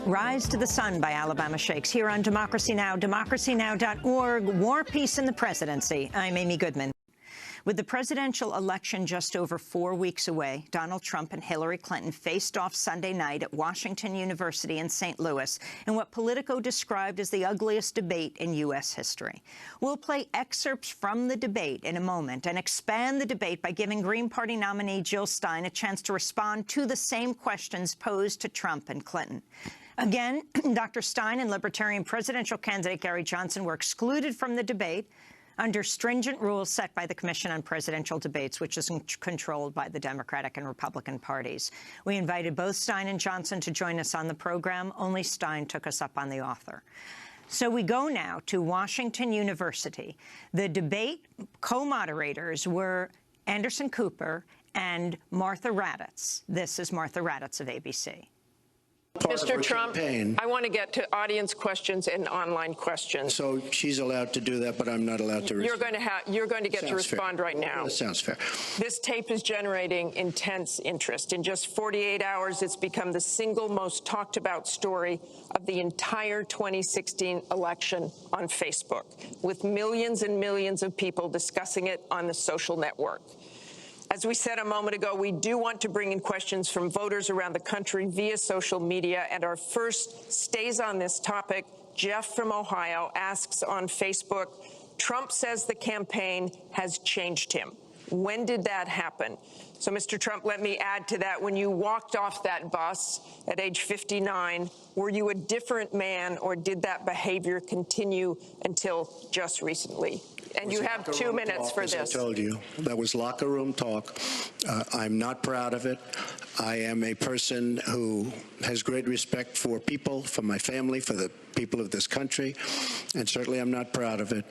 Rise to the Sun by Alabama Shakes here on Democracy Now!, democracynow.org. War, Peace, and the Presidency. I'm Amy Goodman. With the presidential election just over 4 weeks away, Donald Trump and Hillary Clinton faced off Sunday night at Washington University in St. Louis in what Politico described as the ugliest debate in U.S. history. We'll play excerpts from the debate in a moment and expand the debate by giving Green Party nominee Jill Stein a chance to respond to the same questions posed to Trump and Clinton. Again, Dr. Stein and Libertarian presidential candidate Gary Johnson were excluded from the debate under stringent rules set by the Commission on Presidential Debates, which is controlled by the Democratic and Republican parties. We invited both Stein and Johnson to join us on the program. Only Stein took us up on the offer. So we go now to Washington University. The debate co-moderators were Anderson Cooper and Martha Raddatz. This is Martha Raddatz of ABC. Mr. Trump, I want to get to audience questions and online questions. So she's allowed to do that, but I'm not allowed to respond. You're going to get to respond right now. That sounds fair. This tape is generating intense interest. In just 48 hours, it's become the single most talked about story of the entire 2016 election on Facebook, with millions and millions of people discussing it on the social network. As we said a moment ago, we do want to bring in questions from voters around the country via social media, and our first stays on this topic. Jeff from Ohio asks on Facebook, Trump says the campaign has changed him. When did that happen? So, Mr. Trump, let me add to that. When you walked off that bus at age 59, were you a different man, or did that behavior continue until just recently? And you have 2 minutes for this. As I told you, that was locker room talk. I'm not proud of it. I am a person who has great respect for people, for my family, for the people of this country, and certainly I'm not proud of it.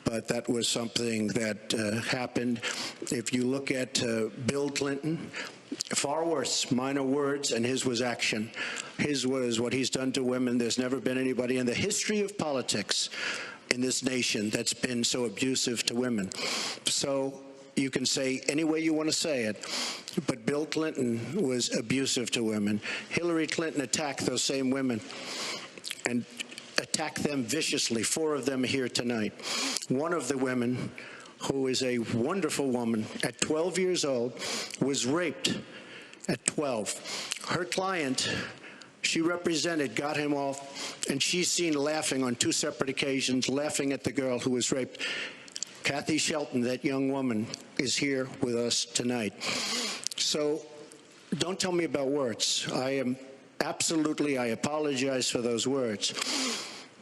But that was something that happened. If you look at Bill Clinton, far worse, minor words, and his was action. His was what he's done to women. There's never been anybody in the history of politics in this nation that's been so abusive to women. So you can say any way you want to say it, but Bill Clinton was abusive to women. Hillary Clinton attacked those same women and attacked them viciously. 4 of them here tonight. One of the women, who is a wonderful woman, at 12 years old, was raped at 12. Her client, she represented, got him off, and she's seen laughing on 2 separate occasions, laughing at the girl who was raped. Kathy Shelton, that young woman, is here with us tonight. So don't tell me about words. I apologize for those words.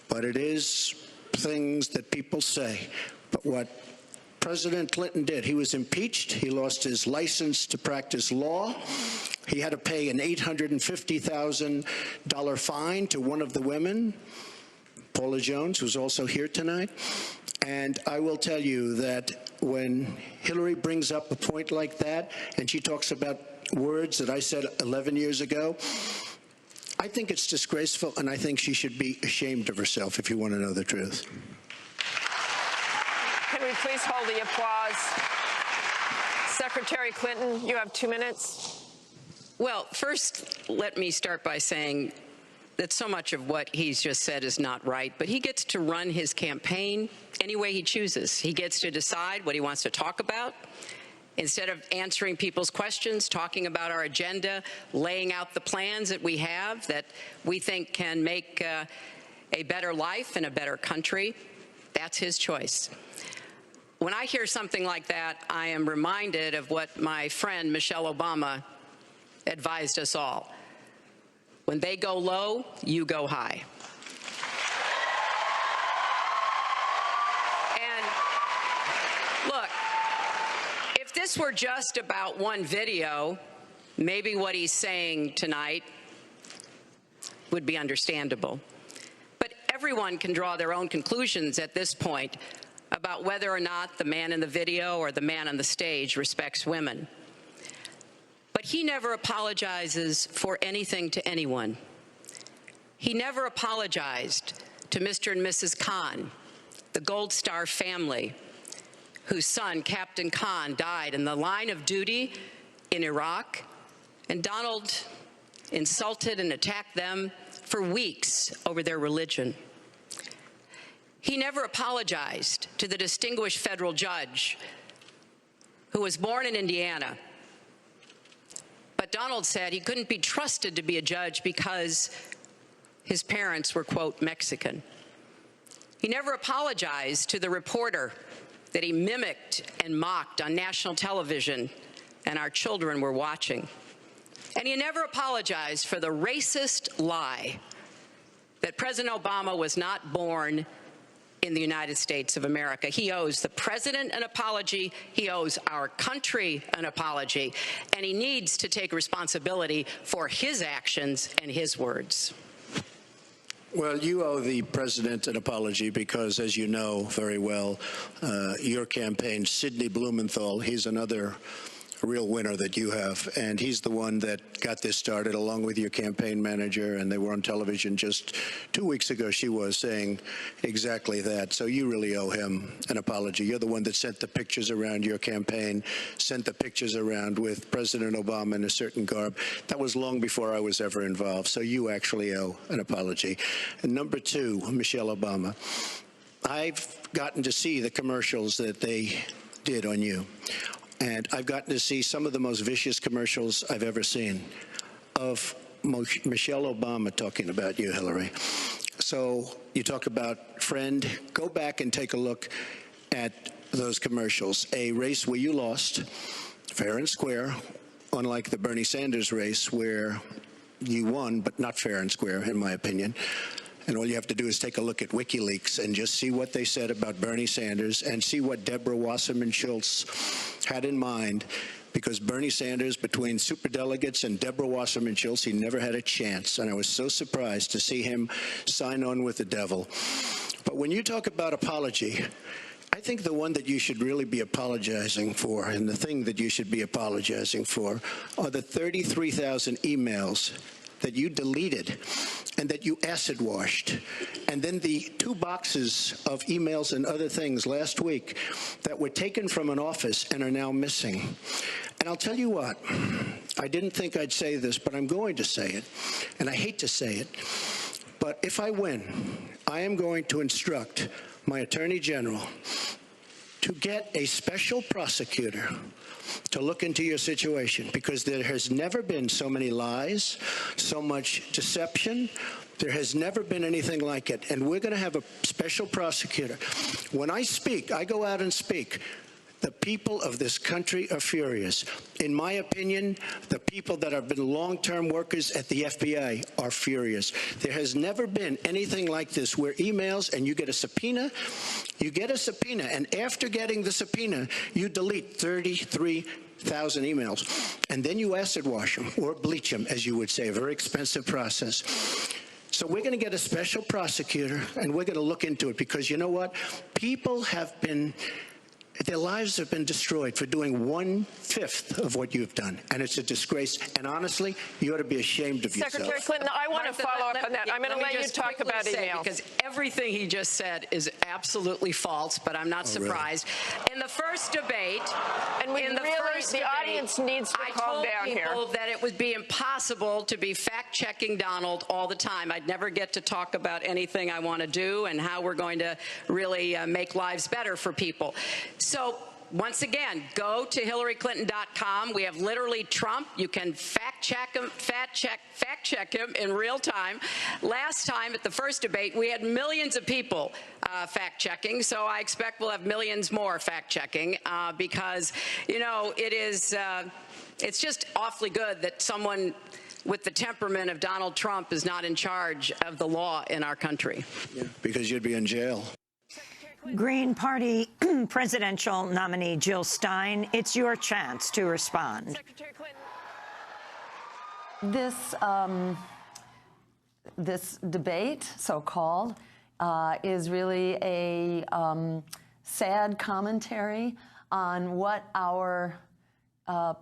But it is things that people say. But what President Clinton did, he was impeached. He lost his license to practice law. He had to pay an $850,000 fine to one of the women, Paula Jones, who's also here tonight. And I will tell you that when Hillary brings up a point like that, and she talks about words that I said 11 years ago, I think it's disgraceful, and I think she should be ashamed of herself, if you want to know the truth. Can we please hold the applause? Secretary Clinton, you have 2 minutes. Well, first, let me start by saying that so much of what he's just said is not right, but he gets to run his campaign any way he chooses. He gets to decide what he wants to talk about. Instead of answering people's questions, talking about our agenda, laying out the plans that we have that we think can make a better life and a better country, that's his choice. When I hear something like that, I am reminded of what my friend Michelle Obama advised us all. When they go low, you go high. And look, if this were just about one video, maybe what he's saying tonight would be understandable. But everyone can draw their own conclusions at this point about whether or not the man in the video or the man on the stage respects women. But he never apologizes for anything to anyone. He never apologized to Mr. and Mrs. Khan, the Gold Star family, whose son, Captain Khan, died in the line of duty in Iraq, and Donald insulted and attacked them for weeks over their religion. He never apologized to the distinguished federal judge who was born in Indiana. But Donald said he couldn't be trusted to be a judge because his parents were, quote, Mexican. He never apologized to the reporter that he mimicked and mocked on national television, and our children were watching. And he never apologized for the racist lie that President Obama was not born in the United States of America. He owes the president an apology. He owes our country an apology. And he needs to take responsibility for his actions and his words. Well, you owe the president an apology because, as you know very well, your campaign, Sidney Blumenthal, he's another real winner that you have, and he's the one that got this started along with your campaign manager, and they were on television just 2 weeks ago. She was saying exactly that. So you really owe him an apology. You're the one that sent the pictures around your campaign, sent the pictures around with President Obama in a certain garb. That was long before I was ever involved. So you actually owe an apology. And number two, Michelle Obama. I've gotten to see the commercials that they did on you. And I've gotten to see some of the most vicious commercials I've ever seen of Michelle Obama talking about you, Hillary. So you talk about friend, go back and take a look at those commercials. A race where you lost, fair and square, unlike the Bernie Sanders race where you won, but not fair and square, in my opinion. And all you have to do is take a look at WikiLeaks and just see what they said about Bernie Sanders and see what Deborah Wasserman Schultz had in mind, because Bernie Sanders, between superdelegates and Deborah Wasserman Schultz, he never had a chance. And I was so surprised to see him sign on with the devil. But when you talk about apology, I think the one that you should really be apologizing for, and the thing that you should be apologizing for, are the 33,000 emails that you deleted and that you acid washed. And then the 2 boxes of emails and other things last week that were taken from an office and are now missing. And I'll tell you what, I didn't think I'd say this, but I'm going to say it. And I hate to say it, but if I win, I am going to instruct my Attorney General to get a special prosecutor to look into your situation, because there has never been so many lies, so much deception. There has never been anything like it. And we're going to have a special prosecutor. When I speak, I go out and speak. The people of this country are furious. In my opinion, the people that have been long-term workers at the FBI are furious. There has never been anything like this, where emails and you get a subpoena, and after getting the subpoena, you delete 33,000 emails. And then you acid wash them, or bleach them, as you would say, a very expensive process. So we're going to get a special prosecutor, and we're going to look into it, because you know what? People have been... their lives have been destroyed for doing 1/5 of what you've done, and it's a disgrace. And honestly, you ought to be ashamed of yourself. Secretary Clinton, I want to follow up on that. I'm going to let you talk about emails. Because everything he just said is absolutely false, but I'm not surprised. Really? In the first debate, the audience needs to calm down here. I told people that it would be impossible to be fact-checking Donald all the time. I'd never get to talk about anything I want to do and how we're going to really make lives better for people. So once again, go to HillaryClinton.com. We have literally Trump. You can fact check him in real time. Last time at the first debate, we had millions of people fact checking. So I expect we'll have millions more fact checking because, you know, it's just awfully good that someone with the temperament of Donald Trump is not in charge of the law in our country. Yeah, because you'd be in jail. Green Party presidential nominee Jill Stein, it's your chance to respond. Secretary Clinton. This debate, so-called, is really a sad commentary on what our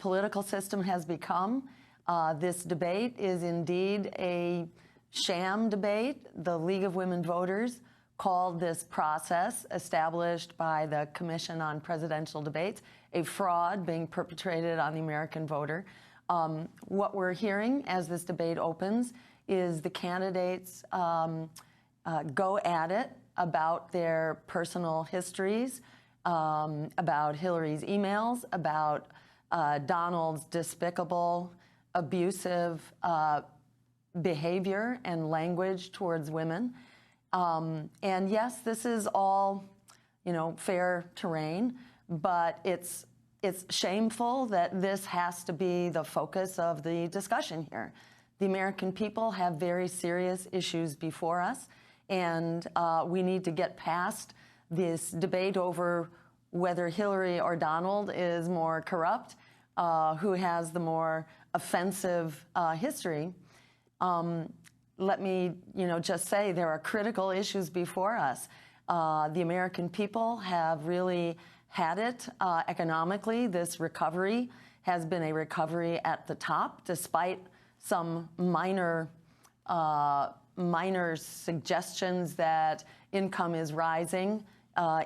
political system has become. This debate is indeed a sham debate. The League of Women Voters called this process established by the Commission on Presidential Debates a fraud being perpetrated on the American voter. What we're hearing as this debate opens is the candidates go at it about their personal histories, about Hillary's emails, about Donald's despicable, abusive behavior and language towards women. And yes, this is all, fair terrain, but it's shameful that this has to be the focus of the discussion here. The American people have very serious issues before us, and we need to get past this debate over whether Hillary or Donald is more corrupt, who has the more offensive history. Let me, just say there are critical issues before us. The American people have really had it economically. This recovery has been a recovery at the top, despite some minor suggestions that income is rising.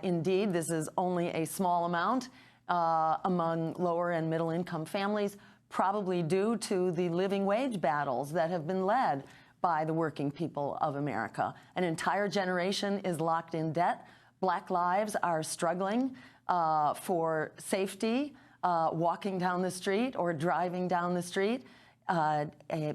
Indeed, this is only a small amount among lower and middle income families, probably due to the living wage battles that have been led by the working people of America. An entire generation is locked in debt. Black lives are struggling for safety, walking down the street or driving down the street.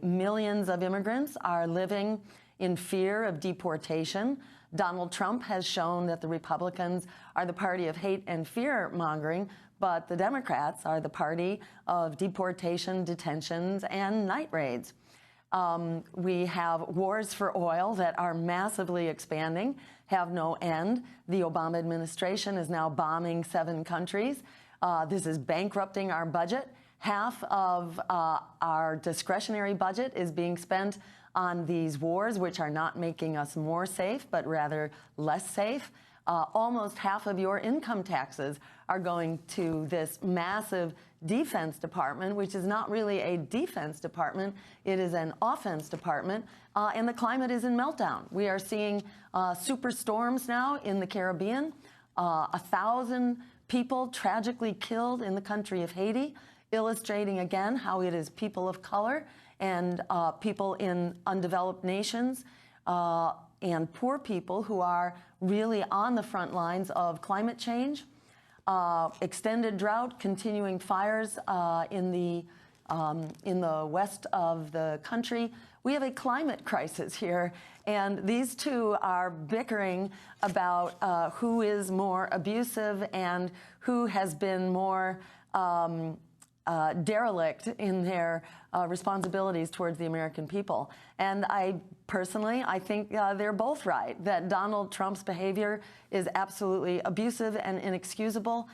Millions of immigrants are living in fear of deportation. Donald Trump has shown that the Republicans are the party of hate and fear-mongering, but the Democrats are the party of deportation, detentions, and night raids. We have wars for oil that are massively expanding, have no end. The Obama administration is now bombing 7 countries. This is bankrupting our budget. Half of our discretionary budget is being spent on these wars, which are not making us more safe, but rather less safe. Almost half of your income taxes are going to this massive defense department, which is not really a defense department. It is an offense department, and the climate is in meltdown. We are seeing super storms now in the Caribbean, 1,000 people tragically killed in the country of Haiti, illustrating again how it is people of color and people in undeveloped nations and poor people who are really on the front lines of climate change. Extended drought, continuing fires in the west of the country. We have a climate crisis here, and these two are bickering about who is more abusive and who has been more derelict in their responsibilities towards the American people. And I think they're both right, that Donald Trump's behavior is absolutely abusive and inexcusable.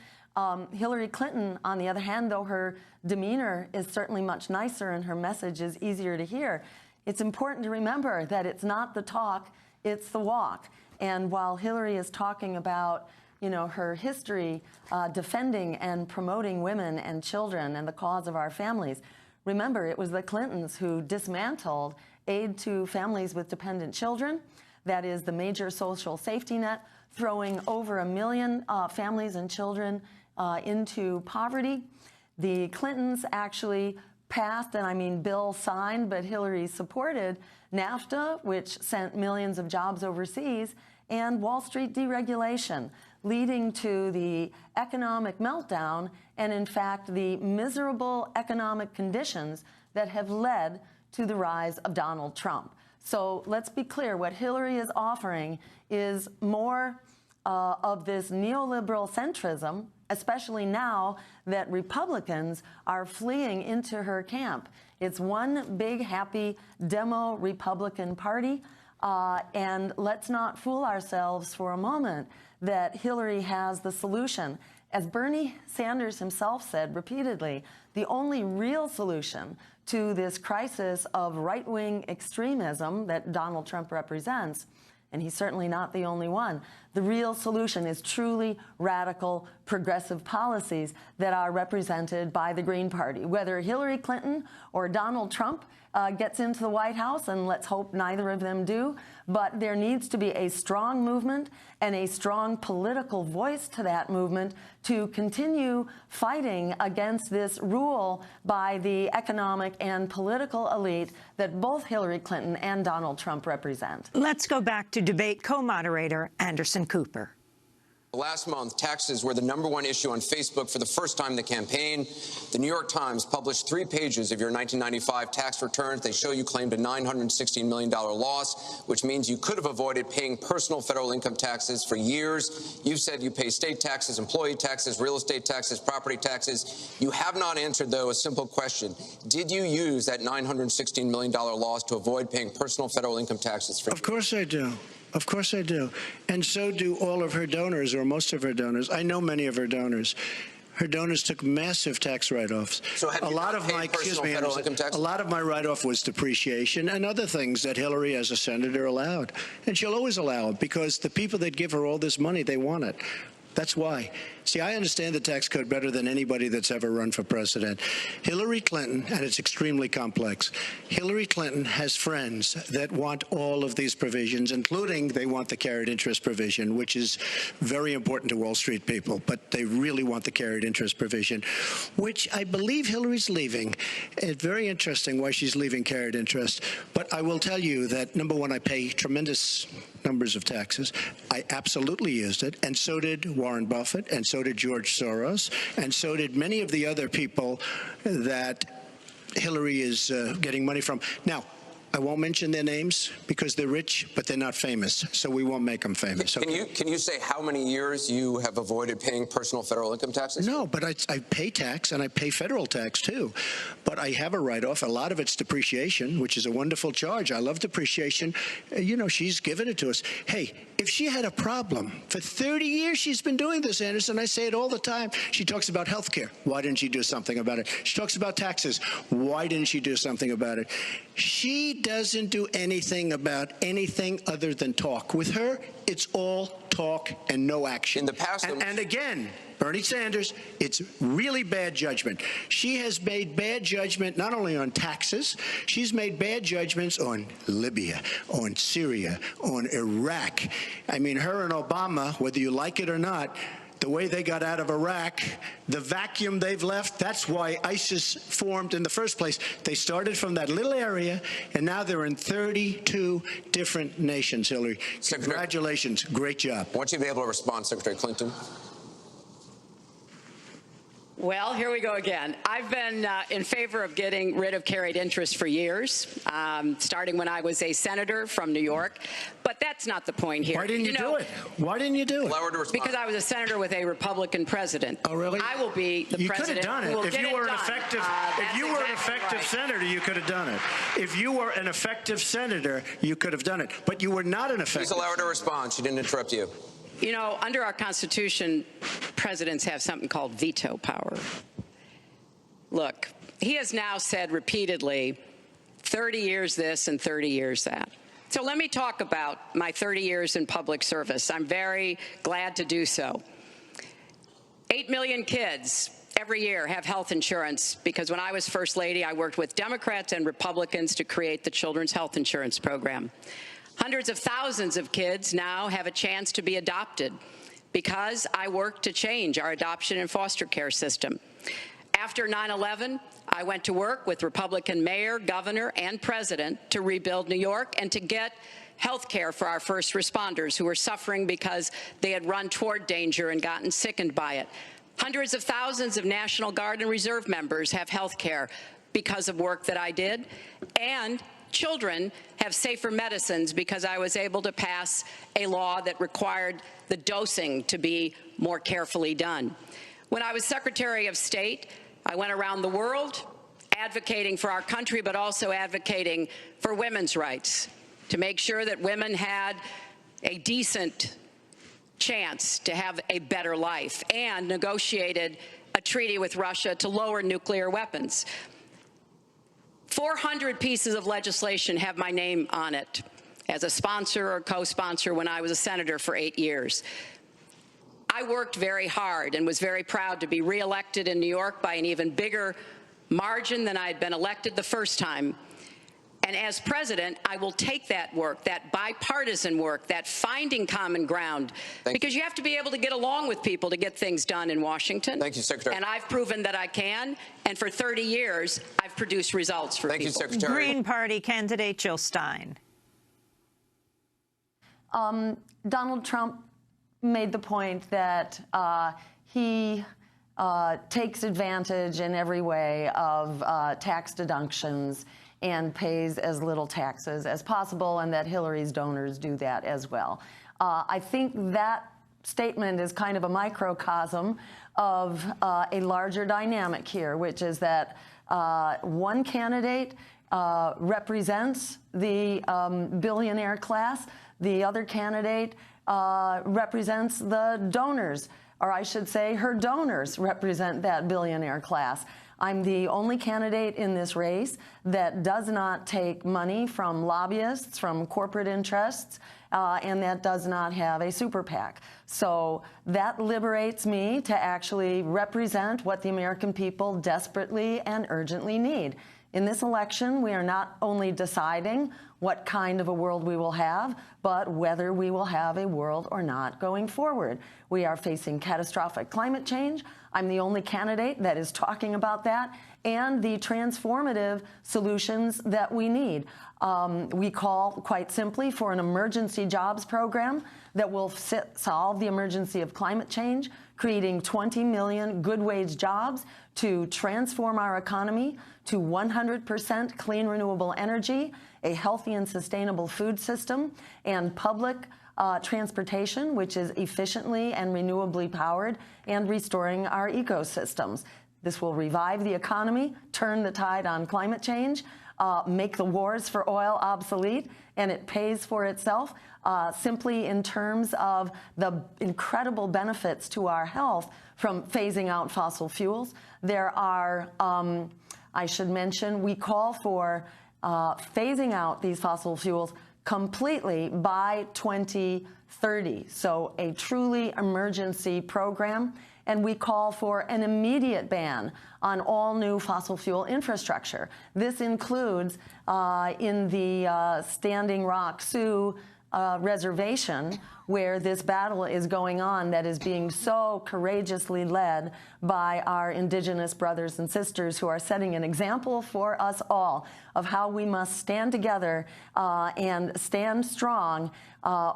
Hillary Clinton, on the other hand, though her demeanor is certainly much nicer and her message is easier to hear, it's important to remember that it's not the talk, it's the walk. And while Hillary is talking about her history defending and promoting women and children and the cause of our families, remember, it was the Clintons who dismantled aid to families with dependent children. That is the major social safety net, throwing over 1 million families and children into poverty. The Clintons actually passed, and I mean Bill signed, but Hillary supported NAFTA, which sent millions of jobs overseas, and Wall Street deregulation, leading to the economic meltdown and, in fact, the miserable economic conditions that have led to the rise of Donald Trump. So let's be clear, what Hillary is offering is more of this neoliberal centrism, especially now that Republicans are fleeing into her camp. It's one big, happy demo Republican party, and let's not fool ourselves for a moment that Hillary has the solution. As Bernie Sanders himself said repeatedly, the only real solution to this crisis of right-wing extremism that Donald Trump represents, and he's certainly not the only one, The real solution is truly radical, progressive policies that are represented by the Green Party. Whether Hillary Clinton or Donald Trump gets into the White House, and let's hope neither of them do, but there needs to be a strong movement and a strong political voice to that movement to continue fighting against this rule by the economic and political elite that both Hillary Clinton and Donald Trump represent. Let's go back to debate co-moderator Anderson Cooper. Last month, taxes were the #1 issue on Facebook for the first time in the campaign. The New York Times published 3 pages of your 1995 tax returns. They show you claimed a $916 million loss, which means you could have avoided paying personal federal income taxes for years. You said you pay state taxes, employee taxes, real estate taxes, property taxes. You have not answered, though, a simple question. Did you use that $916 million loss to avoid paying personal federal income taxes for years? Of course I do. Of course I do. And so do all of her donors, or most of her donors. I know many of her donors. Her donors took massive tax write-offs. So have you not paid personal federal income tax? A lot of my write-off was depreciation and other things that Hillary, as a senator, allowed. And she'll always allow it because the people that give her all this money, they want it. That's why. See, I understand the tax code better than anybody that's ever run for president. Hillary Clinton, and it's extremely complex, Hillary Clinton has friends that want all of these provisions, including they want the carried interest provision, which is very important to Wall Street people, but they really want the carried interest provision, which I believe Hillary's leaving. It's very interesting why she's leaving carried interest. But I will tell you that, number one, I pay tremendous numbers of taxes. I absolutely used it, and so did Warren Buffett, and so did George Soros, and so did many of the other people that Hillary is getting money from. Now, I won't mention their names because they're rich, but they're not famous, so we won't make them famous. Okay? Can you say how many years you have avoided paying personal federal income taxes? No, but I pay tax, and I pay federal tax, too. But I have a write-off. A lot of it's depreciation, which is a wonderful charge. I love depreciation. You know, she's given it to us. Hey, if she had a problem, for 30 years she's been doing this, Anderson. I say it all the time. She talks about health care. Why didn't she do something about it? She talks about taxes. Why didn't she do something about it? She doesn't do anything about anything other than talk. With her, it's all talk and no action. In the past, and again, Bernie Sanders, it's really bad judgment. She has made bad judgment not only on taxes, she's made bad judgments on Libya, on Syria, on Iraq. I mean, her and Obama, whether you like it or not, the way they got out of Iraq, the vacuum they've left, that's why ISIS formed in the first place. They started from that little area, and now they're in 32 different nations, Hillary. Congratulations. Great job. I want you to be able to respond, Secretary Clinton. Well, here we go again. I've been in favor of getting rid of carried interest for years, starting when I was a senator from New York. But that's not the point here. Why didn't you do it? Why didn't you do it? Allow her to respond. Because I was a senator with a Republican president. Oh, really? I will be the president. You could have done it. If you were an effective, senator, you could have done it. If you were an effective senator, you could have done it. But you were not an effective. Please allow her to respond. She didn't interrupt you. You know, under our Constitution, presidents have something called veto power. Look, he has now said repeatedly, 30 years this and 30 years that. So let me talk about my 30 years in public service. I'm very glad to do so. 8 million kids every year have health insurance because when I was First Lady, I worked with Democrats and Republicans to create the Children's Health Insurance Program. Hundreds of thousands of kids now have a chance to be adopted because I worked to change our adoption and foster care system. After 9/11, I went to work with Republican mayor, governor, and president to rebuild New York and to get health care for our first responders who were suffering because they had run toward danger and gotten sickened by it. Hundreds of thousands of National Guard and Reserve members have health care because of work that I did. And children have safer medicines because I was able to pass a law that required the dosing to be more carefully done. When I was Secretary of State, I went around the world advocating for our country, but also advocating for women's rights, to make sure that women had a decent chance to have a better life, and negotiated a treaty with Russia to lower nuclear weapons. 400 pieces of legislation have my name on it. as a sponsor or co-sponsor when I was a senator for 8 years. I worked very hard and was very proud to be reelected in New York by an even bigger margin than I had been elected the first time. And as president, I will take that work, that bipartisan work, that finding common ground, because you have to be able to get along with people to get things done in Washington. Thank you, Secretary. And I've proven that I can. And for 30 years, I've produced results for people. Thank you, Secretary. Green Party candidate Jill Stein. Donald Trump made the point that he takes advantage in every way of tax deductions and pays as little taxes as possible, and that Hillary's donors do that as well. I think that statement is kind of a microcosm of a larger dynamic here, which is that one candidate represents the billionaire class, the other candidate represents the donors, or I should say her donors represent that billionaire class. I'm the only candidate in this race that does not take money from lobbyists, from corporate interests, and that does not have a super PAC. So that liberates me to actually represent what the American people desperately and urgently need. In this election, we are not only deciding what kind of a world we will have, but whether we will have a world or not going forward. We are facing catastrophic climate change. I'm the only candidate that is talking about that and the transformative solutions that we need. We call, quite simply, for an emergency jobs program that will solve the emergency of climate change, creating 20 million good-wage jobs to transform our economy to 100% clean, renewable energy, a healthy and sustainable food system, and public transportation, which is efficiently and renewably powered, and restoring our ecosystems. This will revive the economy, turn the tide on climate change, make the wars for oil obsolete, and it pays for itself simply in terms of the incredible benefits to our health from phasing out fossil fuels. There are, I should mention, we call for phasing out these fossil fuels completely by 2030, so a truly emergency program. And we call for an immediate ban on all new fossil fuel infrastructure. This includes in the Standing Rock Sioux reservation, where this battle is going on that is being so courageously led by our indigenous brothers and sisters who are setting an example for us all of how we must stand together and stand strong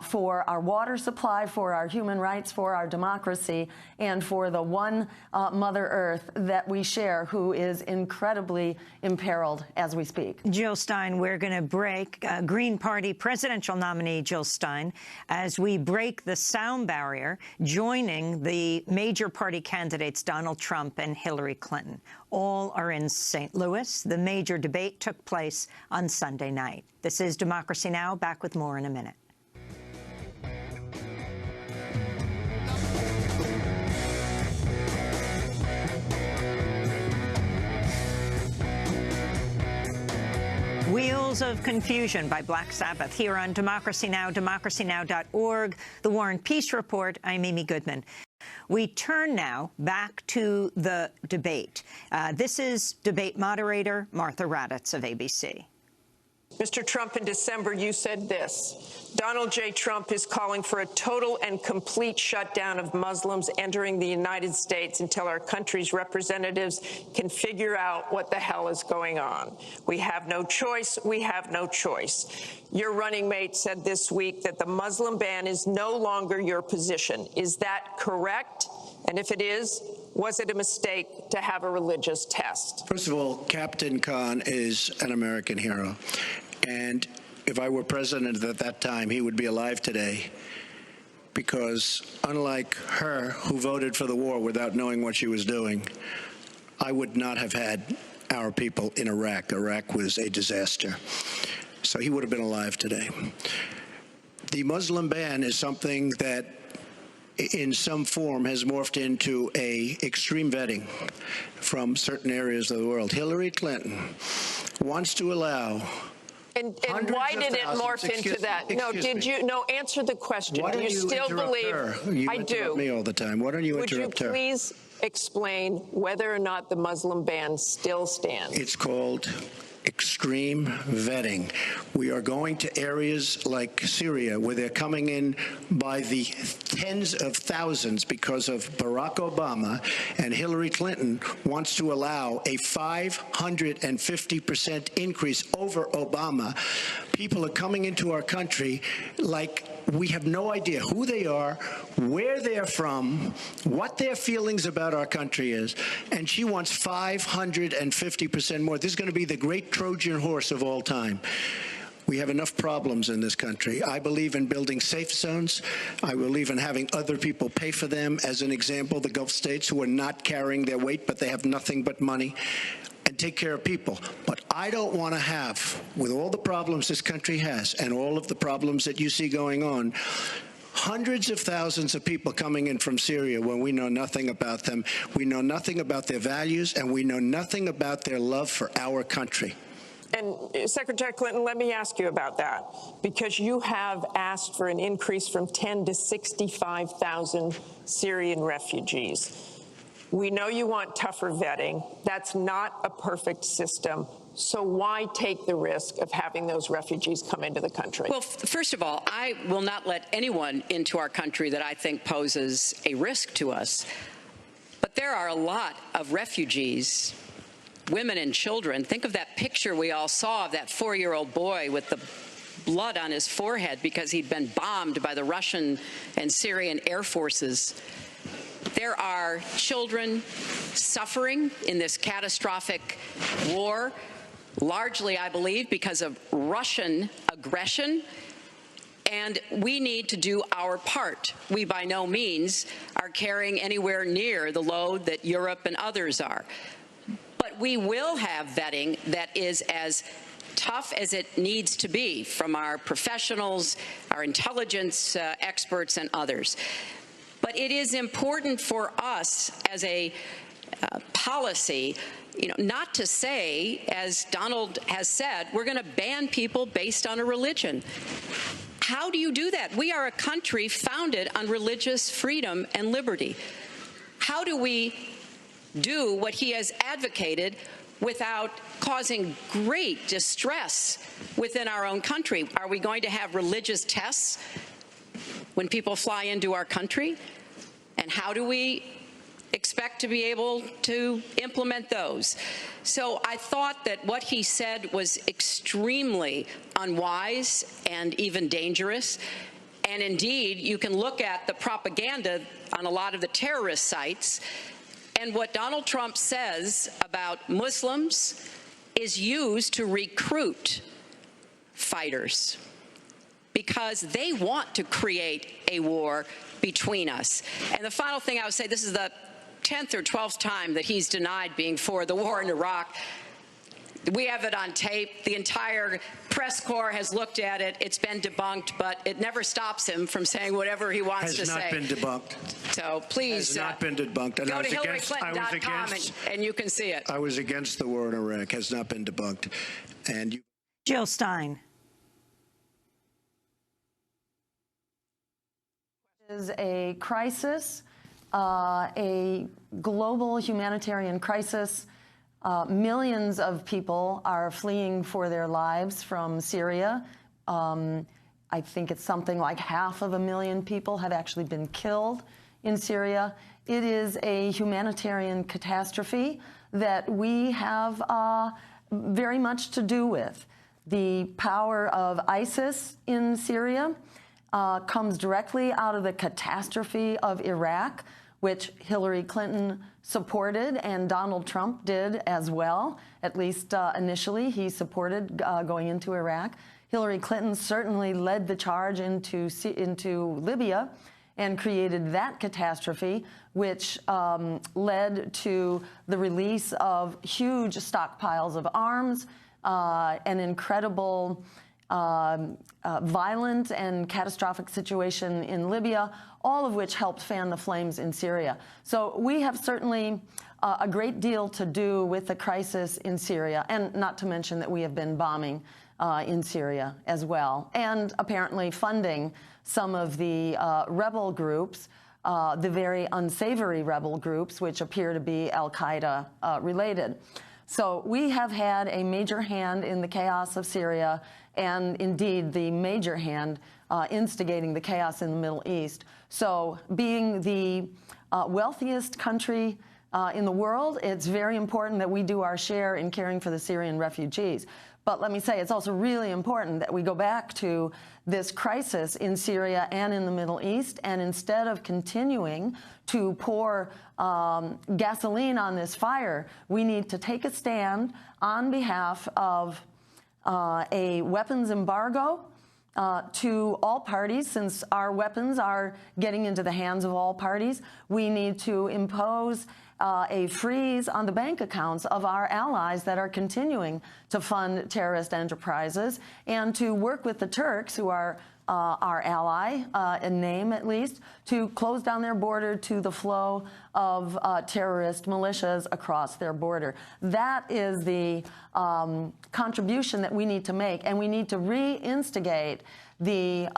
for our water supply, for our human rights, for our democracy, and for the one Mother Earth that we share, who is incredibly imperiled as we speak. Jill Stein, we're going to break. Green Party presidential nominee Jill Stein, as we break the sound barrier, joining the major party candidates Donald Trump and Hillary Clinton. All are in St. Louis. The major debate took place on Sunday night. This is Democracy Now! Back with more in a minute. Wheels of Confusion by Black Sabbath here on Democracy Now!, democracynow.org, The War and Peace Report. I'm Amy Goodman. We turn now back to the debate. This is debate moderator Martha Raddatz of ABC. Mr. Trump, in December, you said this: Donald J. Trump is calling for a total and complete shutdown of Muslims entering the United States until our country's representatives can figure out what the hell is going on. We have no choice. We have no choice. Your running mate said this week that the Muslim ban is no longer your position. Is that correct? And if it is, was it a mistake to have a religious test? First of all, Captain Khan is an American hero. And if I were president at that time, he would be alive today. Because unlike her, who voted for the war without knowing what she was doing, I would not have had our people in Iraq. Iraq was a disaster. So he would have been alive today. The Muslim ban is something that in some form has morphed into a extreme vetting from certain areas of the world. Hillary Clinton wants to allow And why did it morph into that? No, did you? No, answer the question. Why do you still believe? Her? You I do. interrupt me all the time. Why don't you interrupt her? Would you please explain whether or not the Muslim ban still stands? It's called extreme vetting. We are going to areas like Syria where they're coming in by the tens of thousands because of Barack Obama, and Hillary Clinton wants to allow a 550% increase over Obama. People are coming into our country like we have no idea who they are, where they're from, what their feelings about our country is, and she wants 550% more. This is going to be the great Trojan horse of all time. We have enough problems in this country. I believe in building safe zones. I believe in having other people pay for them. As an example, the Gulf states who are not carrying their weight, but they have nothing but money, and take care of people. But I don't want to have, with all the problems this country has and all of the problems that you see going on, hundreds of thousands of people coming in from Syria when we know nothing about them. We know nothing about their values, and we know nothing about their love for our country. And Secretary Clinton, let me ask you about that, because you have asked for an increase from 10 to 65,000 Syrian refugees. We know you want tougher vetting. That's not a perfect system. So why take the risk of having those refugees come into the country? Well, first of all, I will not let anyone into our country that I think poses a risk to us. But there are a lot of refugees, women and children. Think of that picture we all saw of that 4-year-old boy with the blood on his forehead because he'd been bombed by the Russian and Syrian air forces. There are children suffering in this catastrophic war, largely, I believe, because of Russian aggression, and we need to do our part. We by no means are carrying anywhere near the load that Europe and others are. But we will have vetting that is as tough as it needs to be from our professionals, our intelligence experts, and others. But it is important for us as a policy, not to say, as Donald has said, we're going to ban people based on a religion. How do you do that? We are a country founded on religious freedom and liberty. How do we do what he has advocated without causing great distress within our own country? Are we going to have religious tests when people fly into our country? And how do we expect to be able to implement those? So I thought that what he said was extremely unwise and even dangerous. And indeed, you can look at the propaganda on a lot of the terrorist sites, and what Donald Trump says about Muslims is used to recruit fighters, because they want to create a war between us. And the final thing I would say, this is the 10th or 12th time that he's denied being for the war in Iraq. We have it on tape. The entire press corps has looked at it. It's been debunked, but it never stops him from saying whatever he wants to say. Has not been debunked. So please, has not been debunked. And go to HillaryClinton.com and you can see it. I was against the war in Iraq. Has not been debunked. And you, Jill Stein. Is a crisis, a global humanitarian crisis. Millions of people are fleeing for their lives from Syria. I think it's something like 500,000 people have actually been killed in Syria. It is a humanitarian catastrophe that we have very much to do with. The power of ISIS in Syria comes directly out of the catastrophe of Iraq, which Hillary Clinton supported and Donald Trump did as well. At least initially, he supported going into Iraq. Hillary Clinton certainly led the charge into Libya and created that catastrophe, which led to the release of huge stockpiles of arms, an incredible violent and catastrophic situation in Libya, all of which helped fan the flames in Syria. So we have certainly a great deal to do with the crisis in Syria, and not to mention that we have been bombing in Syria as well, and apparently funding some of the rebel groups, the very unsavory rebel groups, which appear to be al-Qaeda related. So we have had a major hand in the chaos of Syria, and indeed the major hand instigating the chaos in the Middle East. So being the wealthiest country in the world, it's very important that we do our share in caring for the Syrian refugees. But let me say, it's also really important that we go back to this crisis in Syria and in the Middle East, and instead of continuing to pour gasoline on this fire, we need to take a stand on behalf of a weapons embargo to all parties. Since our weapons are getting into the hands of all parties, we need to impose a freeze on the bank accounts of our allies that are continuing to fund terrorist enterprises, and to work with the Turks, who are our ally, in name at least, to close down their border to the flow of terrorist militias across their border. That is the contribution that we need to make, and we need to reinstigate the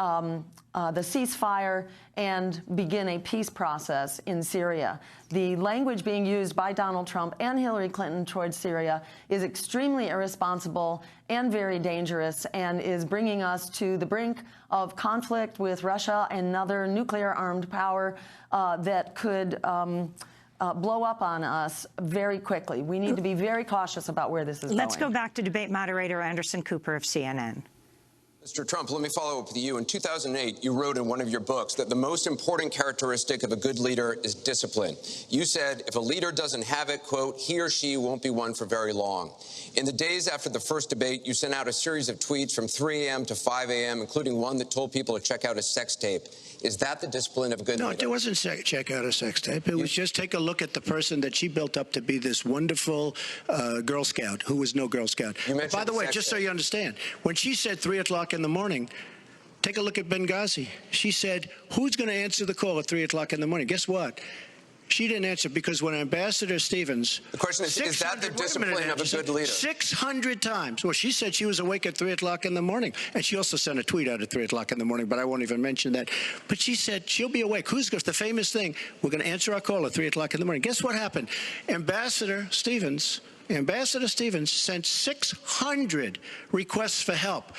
ceasefire and begin a peace process in Syria. The language being used by Donald Trump and Hillary Clinton towards Syria is extremely irresponsible and very dangerous, and is bringing us to the brink of conflict with Russia, another nuclear-armed power that could blow up on us very quickly. We need to be very cautious about where this is going. Let's go back to debate moderator Anderson Cooper of CNN. Mr. Trump, let me follow up with you. In 2008, you wrote in one of your books that the most important characteristic of a good leader is discipline. You said if a leader doesn't have it, quote, he or she won't be one for very long. In the days after the first debate, you sent out a series of tweets from 3 a.m. to 5 a.m., including one that told people to check out a sex tape. Is that the discipline of a good leader? No, it wasn't check out a sex tape. It was just take a look at the person that she built up to be this wonderful Girl Scout, who was no Girl Scout. By the way, just so you understand, when she said 3 o'clock in the morning, take a look at Benghazi. She said, who's going to answer the call at 3 o'clock in the morning? Guess what? She didn't answer, because when Ambassador Stevens... The question is that the discipline of a good leader? 600 times. Well, she said she was awake at 3 o'clock in the morning. And she also sent a tweet out at 3 o'clock in the morning, but I won't even mention that. But she said she'll be awake. Who's the famous thing? We're going to answer our call at 3 o'clock in the morning. Guess what happened? Ambassador Stevens sent 600 requests for help.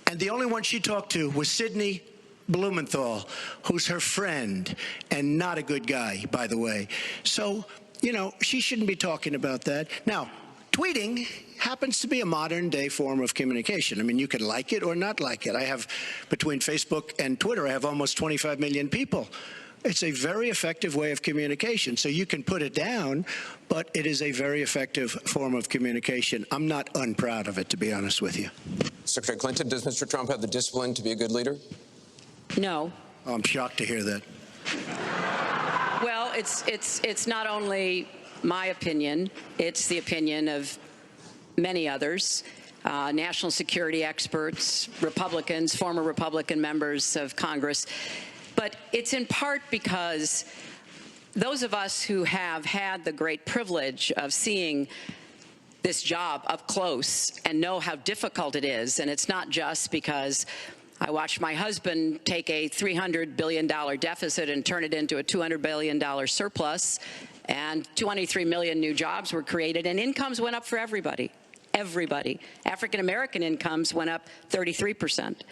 And the only one she talked to was Sidney Blumenthal, who's her friend, and not a good guy, by the way. So, you know, she shouldn't be talking about that. Now, tweeting happens to be a modern-day form of communication. I mean, you can like it or not like it. I have, between Facebook and Twitter, I have almost 25 million people. It's a very effective way of communication. So you can put it down, but it is a very effective form of communication. I'm not unproud of it, to be honest with you. Secretary Clinton, does Mr. Trump have the discipline to be a good leader? No. Oh, I'm shocked to hear that. Well, it's not only my opinion, it's the opinion of many others, national security experts, Republicans, former Republican members of Congress. But it's in part because those of us who have had the great privilege of seeing this job up close and know how difficult it is, and it's not just because I watched my husband take a $300 billion deficit and turn it into a $200 billion surplus, and 23 million new jobs were created, and incomes went up for everybody. Everybody. African-American incomes went up 33%.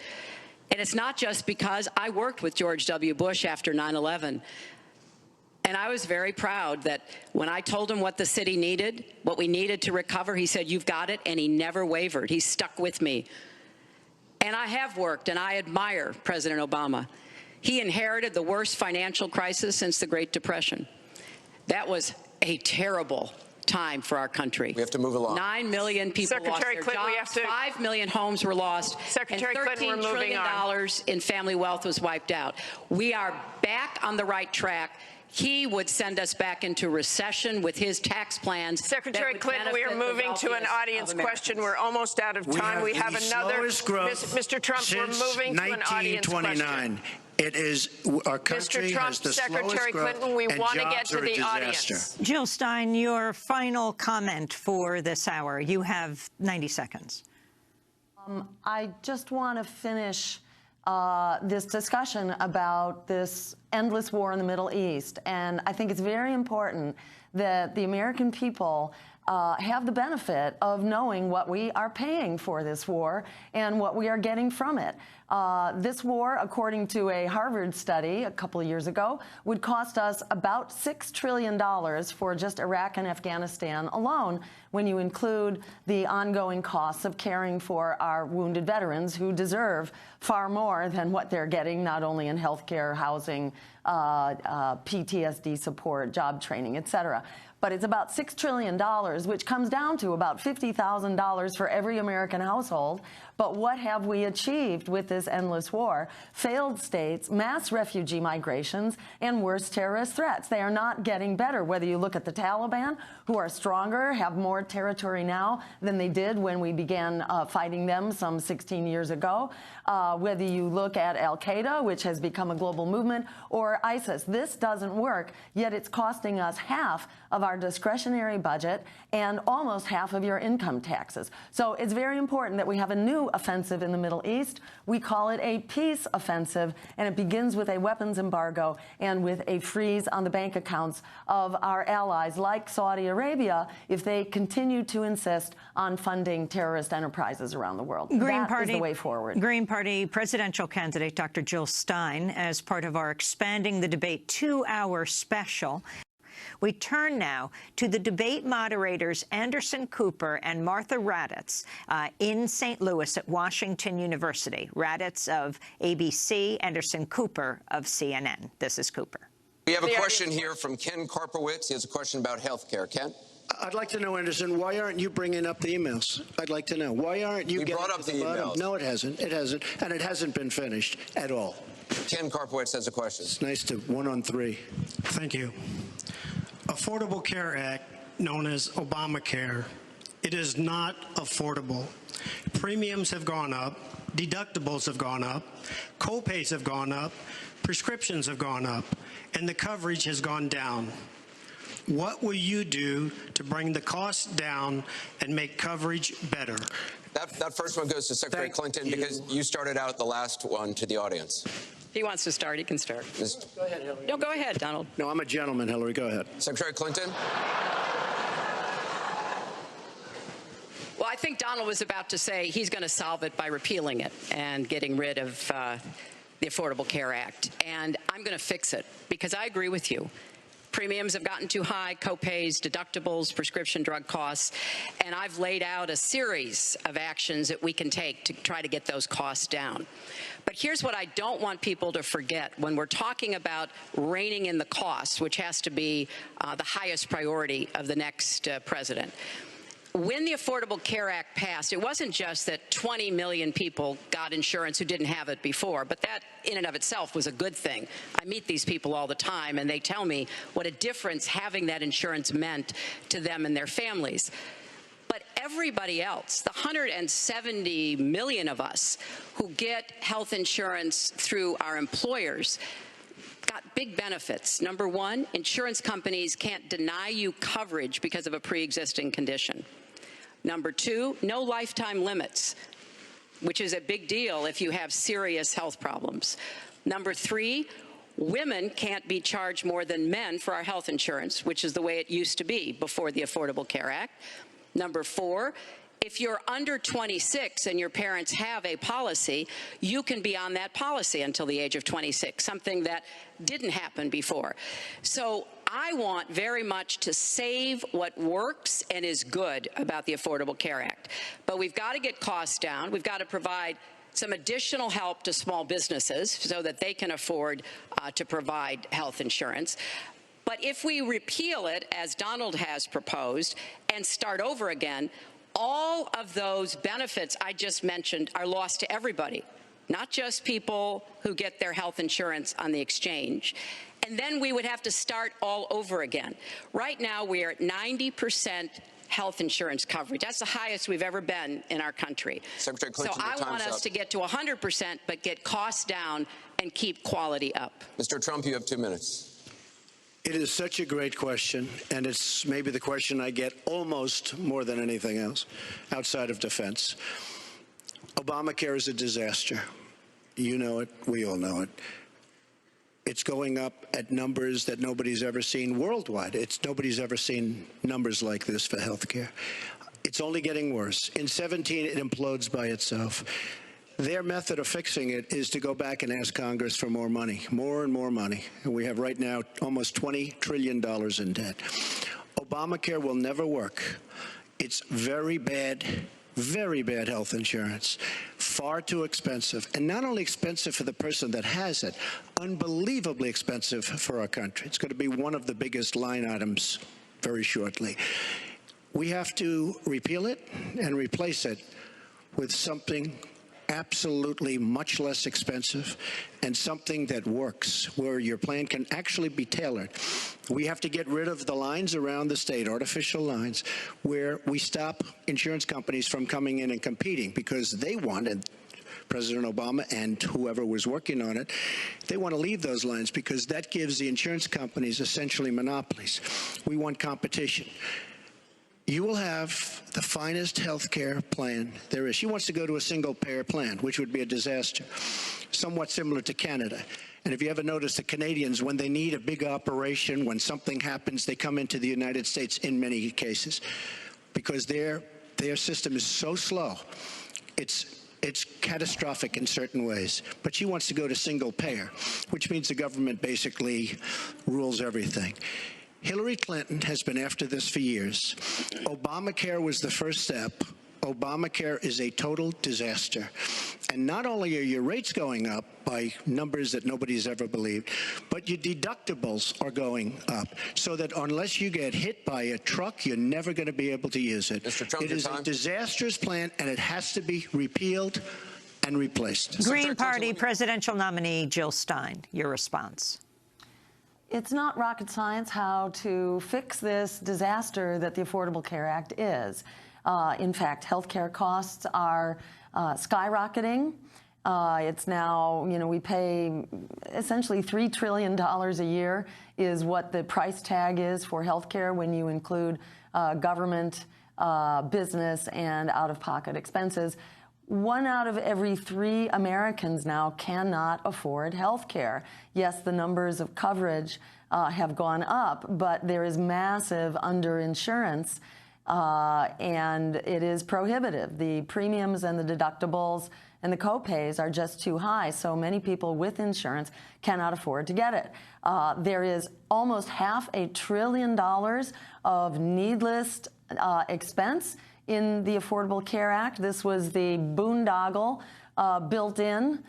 And it's not just because I worked with George W. Bush after 9/11. And I was very proud that when I told him what the city needed, what we needed to recover, he said, you've got it, and he never wavered. He stuck with me. And I have worked, and I admire President Obama. He inherited the worst financial crisis since the Great Depression. That was a terrible time for our country. We have to move along. 9 million people lost their jobs, 5 million homes were lost, Secretary and Clinton, $13 trillion in family wealth was wiped out. We are back on the right track. He would send us back into recession with his tax plans. Secretary Clinton, we are moving to an audience question. We're almost out of time. We have another. Mr. Trump, we're moving to an audience question. It is, our country has the Secretary Clinton, we want to get to the audience. Jill Stein, your final comment for this hour. You have 90 seconds. I just want to finish this discussion about this endless war in the Middle East. And I think it's very important that the American people have the benefit of knowing what we are paying for this war and what we are getting from it. This war, according to a Harvard study a couple of years ago, would cost us about $6 trillion for just Iraq and Afghanistan alone, when you include the ongoing costs of caring for our wounded veterans, who deserve far more than what they're getting, not only in health care, housing, PTSD support, job training, et cetera. But it's about $6 trillion, which comes down to about $50,000 for every American household. But what have we achieved with this endless war? Failed states, mass refugee migrations, and worse terrorist threats. They are not getting better. Whether you look at the Taliban, who are stronger, have more territory now than they did when we began fighting them some 16 years ago. Whether you look at Al-Qaeda, which has become a global movement, or ISIS. This doesn't work, yet it's costing us half of our discretionary budget and almost half of your income taxes. So it's very important that we have a new offensive in the Middle East. We call it a peace offensive, and it begins with a weapons embargo and with a freeze on the bank accounts of our allies, like Saudi Arabia, if they continue to insist on funding terrorist enterprises around the world. That is the way forward. Green Party presidential candidate Dr. Jill Stein, as part of our Expanding the Debate 2-hour special. We turn now to the debate moderators Anderson Cooper and Martha Raddatz in St. Louis at Washington University. Raddatz of ABC, Anderson Cooper of CNN. This is Cooper. We have a question here from Ken Karpowitz. He has a question about health care. Ken? I'd like to know, Anderson, why aren't you bringing up the emails? I'd like to know. Why aren't you getting brought up the emails? No, it hasn't. It hasn't. And it hasn't been finished at all. Ken Karpowitz has a question. It's nice to 1-on-3. Thank you. Affordable Care Act, known as Obamacare, it is not affordable. Premiums have gone up, deductibles have gone up, co-pays have gone up, prescriptions have gone up, and the coverage has gone down. What will you do to bring the costs down and make coverage better? That first one goes to Secretary Clinton because you started out the last one to the audience. If he wants to start, he can start. Go ahead, Hillary. No, go ahead, Donald. No, I'm a gentleman, Hillary. Go ahead. Secretary Clinton? Well, I think Donald was about to say he's going to solve it by repealing it and getting rid of the Affordable Care Act. And I'm going to fix it because I agree with you. Premiums have gotten too high, co-pays, deductibles, prescription drug costs, and I've laid out a series of actions that we can take to try to get those costs down. But here's what I don't want people to forget when we're talking about reining in the costs, which has to be the highest priority of the next president. When the Affordable Care Act passed, it wasn't just that 20 million people got insurance who didn't have it before, but that in and of itself was a good thing. I meet these people all the time, and they tell me what a difference having that insurance meant to them and their families. But everybody else, the 170 million of us who get health insurance through our employers, got big benefits. Number one, insurance companies can't deny you coverage because of a pre-existing condition. Number two, no lifetime limits, which is a big deal if you have serious health problems. Number three, women can't be charged more than men for our health insurance, which is the way it used to be before the Affordable Care Act. Number four, if you're under 26 and your parents have a policy, you can be on that policy until the age of 26, something that didn't happen before. So I want very much to save what works and is good about the Affordable Care Act. But we've got to get costs down. We've got to provide some additional help to small businesses so that they can afford to provide health insurance. But if we repeal it, as Donald has proposed, and start over again, all of those benefits I just mentioned are lost to everybody, not just people who get their health insurance on the exchange. And then we would have to start all over again. Right now, we are at 90% health insurance coverage. That's the highest we've ever been in our country. Secretary Clinton, so I want us to get to 100%, but get costs down and keep quality up. Mr. Trump, you have 2 minutes. It is such a great question, and it's maybe the question I get almost more than anything else outside of defense. Obamacare is a disaster. You know it. We all know it. It's going up at numbers that nobody's ever seen worldwide. Nobody's ever seen numbers like this for health care. It's only getting worse. In 17, it implodes by itself. Their method of fixing it is to go back and ask Congress for more money, more and more money. And we have right now almost $20 trillion in debt. Obamacare will never work. It's very bad health insurance, far too expensive, and not only expensive for the person that has it, unbelievably expensive for our country. It's going to be one of the biggest line items very shortly. We have to repeal it and replace it with something absolutely much less expensive and something that works, where your plan can actually be tailored. We have to get rid of the lines around the state, artificial lines, where we stop insurance companies from coming in and competing because they wanted, President Obama and whoever was working on it, they want to leave those lines because that gives the insurance companies essentially monopolies. We want competition. You will have the finest health care plan there is. She wants to go to a single-payer plan, which would be a disaster, somewhat similar to Canada. And if you ever notice, the Canadians, when they need a big operation, when something happens, they come into the United States in many cases because their system is so slow. It's catastrophic in certain ways. But she wants to go to single-payer, which means the government basically rules everything. Hillary Clinton has been after this for years. Obamacare was the first step. Obamacare is a total disaster. And not only are your rates going up by numbers that nobody's ever believed, but your deductibles are going up. So that unless you get hit by a truck, you're never going to be able to use it. Mr. Trump, it is a disastrous plan, and it has to be repealed and replaced. Green Party presidential nominee Jill Stein, your response. It's not rocket science how to fix this disaster that the Affordable Care Act is. In fact, health care costs are skyrocketing. It's now, we pay essentially $3 trillion a year is what the price tag is for health care when you include government, business, and out-of-pocket expenses. 1 out of every 3 Americans now cannot afford health care. Yes, the numbers of coverage have gone up, but there is massive underinsurance, and it is prohibitive. The premiums and the deductibles and the co-pays are just too high, so many people with insurance cannot afford to get it. There is almost $500 billion of needless expense in the Affordable Care Act. This was the boondoggle built in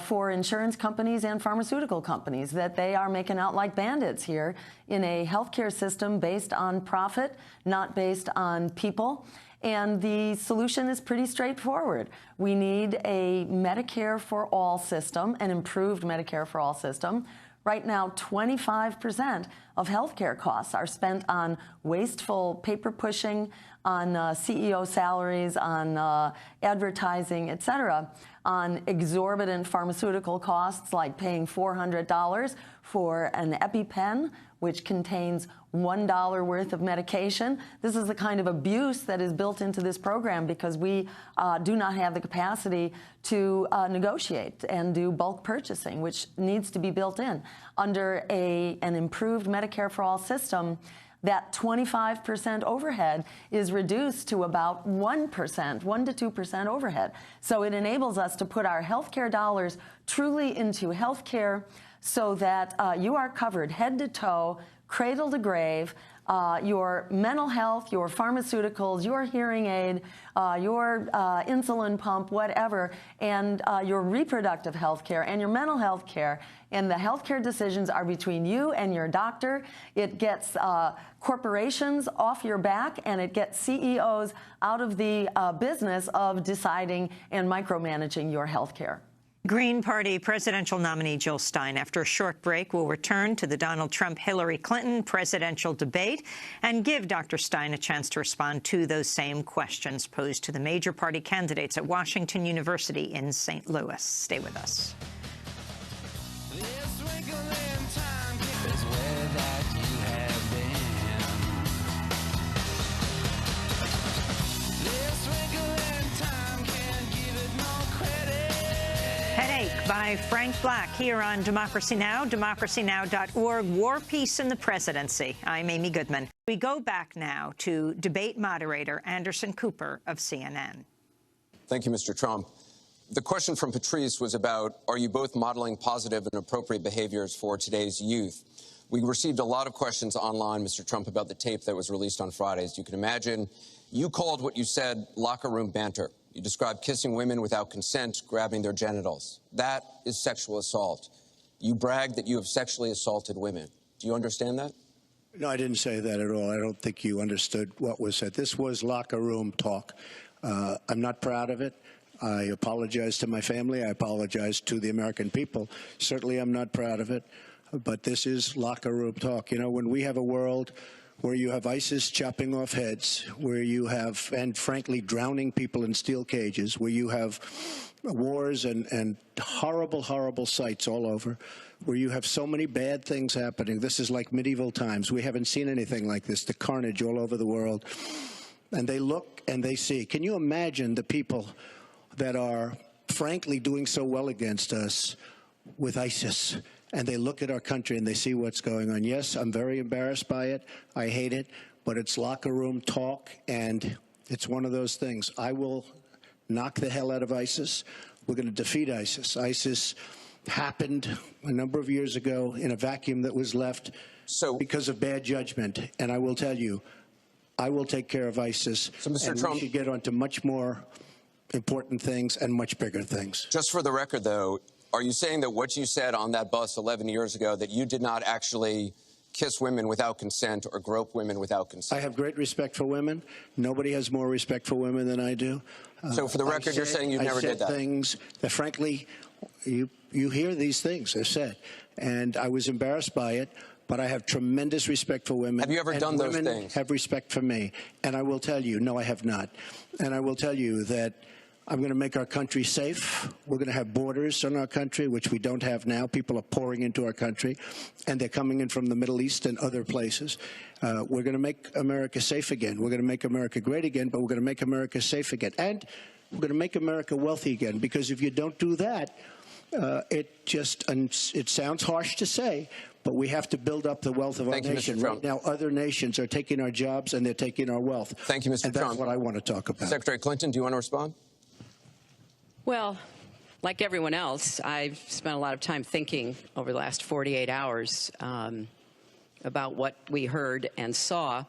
for insurance companies and pharmaceutical companies, that they are making out like bandits here in a healthcare system based on profit, not based on people. And the solution is pretty straightforward. We need a Medicare for All system, an improved Medicare for All system. Right now, 25% of healthcare costs are spent on wasteful paper pushing, on CEO salaries, on advertising, et cetera, on exorbitant pharmaceutical costs like paying $400 for an EpiPen, which contains $1 worth of medication. This is the kind of abuse that is built into this program because we do not have the capacity to negotiate and do bulk purchasing, which needs to be built in. Under an improved Medicare for All system, that 25% overhead is reduced to about 1%, 1 to 2% overhead. So it enables us to put our healthcare dollars truly into healthcare so that you are covered head to toe, cradle to grave, your mental health, your pharmaceuticals, your hearing aid, your insulin pump, whatever, and your reproductive health care and your mental health care. And the health care decisions are between you and your doctor. It gets corporations off your back, and it gets CEOs out of the business of deciding and micromanaging your health care. Green Party presidential nominee Jill Stein. After a short break, we'll return to the Donald Trump-Hillary Clinton presidential debate and give Dr. Stein a chance to respond to those same questions posed to the major party candidates at Washington University in St. Louis. Stay with us. This wrinkle in time can't give it no by Frank Black here on Democracy Now!, democracynow.org, War, Peace, and the Presidency. I'm Amy Goodman. We go back now to debate moderator Anderson Cooper of CNN. Thank you, Mr. Trump. The question from Patrice was about, are you both modeling positive and appropriate behaviors for today's youth? We received a lot of questions online, Mr. Trump, about the tape that was released on Friday. As you can imagine, you called what you said locker room banter. You described kissing women without consent, grabbing their genitals. That is sexual assault. You bragged that you have sexually assaulted women. Do you understand that? No, I didn't say that at all. I don't think you understood what was said. This was locker room talk. I'm not proud of it. I apologize to my family. I apologize to the American people. Certainly, I'm not proud of it. But this is locker room talk. You know, when we have a world where you have ISIS chopping off heads, where you have, and frankly, drowning people in steel cages, where you have wars and horrible, horrible sights all over, where you have so many bad things happening. This is like medieval times. We haven't seen anything like this, the carnage all over the world. And they look and they see. Can you imagine the people that are, frankly, doing so well against us with ISIS? And they look at our country and they see what's going on. Yes, I'm very embarrassed by it. I hate it. But it's locker room talk, and it's one of those things. I will knock the hell out of ISIS. We're going to defeat ISIS. ISIS happened a number of years ago in a vacuum that was left because of bad judgment. And I will tell you, I will take care of ISIS. So, Mr. And Trump, we should get on to much more important things and much bigger things. Just for the record, though, are you saying that what you said on that bus 11 years ago, that you did not actually kiss women without consent or grope women without consent? I have great respect for women. Nobody has more respect for women than I do. So for the record, you're saying you never did that? I said things that, frankly, you hear these things they're said. And I was embarrassed by it, but I have tremendous respect for women. Have you ever done those things? Women have respect for me. And I will tell you, no, I have not. And I will tell you that I'm going to make our country safe. We're going to have borders in our country, which we don't have now. People are pouring into our country, and they're coming in from the Middle East and other places. We're going to make America safe again. We're going to make America great again, but we're going to make America safe again. And we're going to make America wealthy again, because if you don't do that, it sounds harsh to say, but we have to build up the wealth of our nation. Right now, other nations are taking our jobs and they're taking our wealth. Thank you, Mr. Trump. And that's what I want to talk about. Secretary Clinton, do you want to respond? Well, like everyone else, I've spent a lot of time thinking over the last 48 hours about what we heard and saw.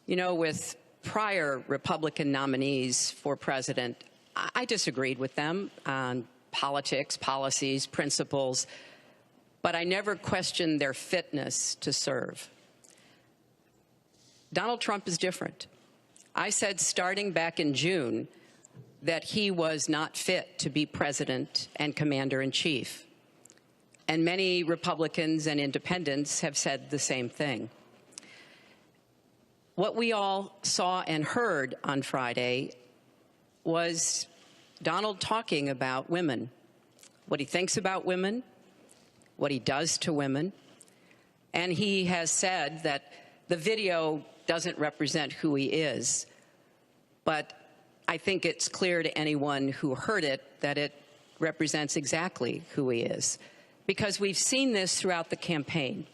You know, with prior Republican nominees for president, I disagreed with them on politics, policies, principles, but I never questioned their fitness to serve. Donald Trump is different. I said starting back in June that he was not fit to be president and commander-in-chief. And many Republicans and independents have said the same thing. What we all saw and heard on Friday was Donald talking about women, what he thinks about women, what he does to women. And he has said that the video doesn't represent who he is, but I think it's clear to anyone who heard it that it represents exactly who he is, because we've seen this throughout the campaign.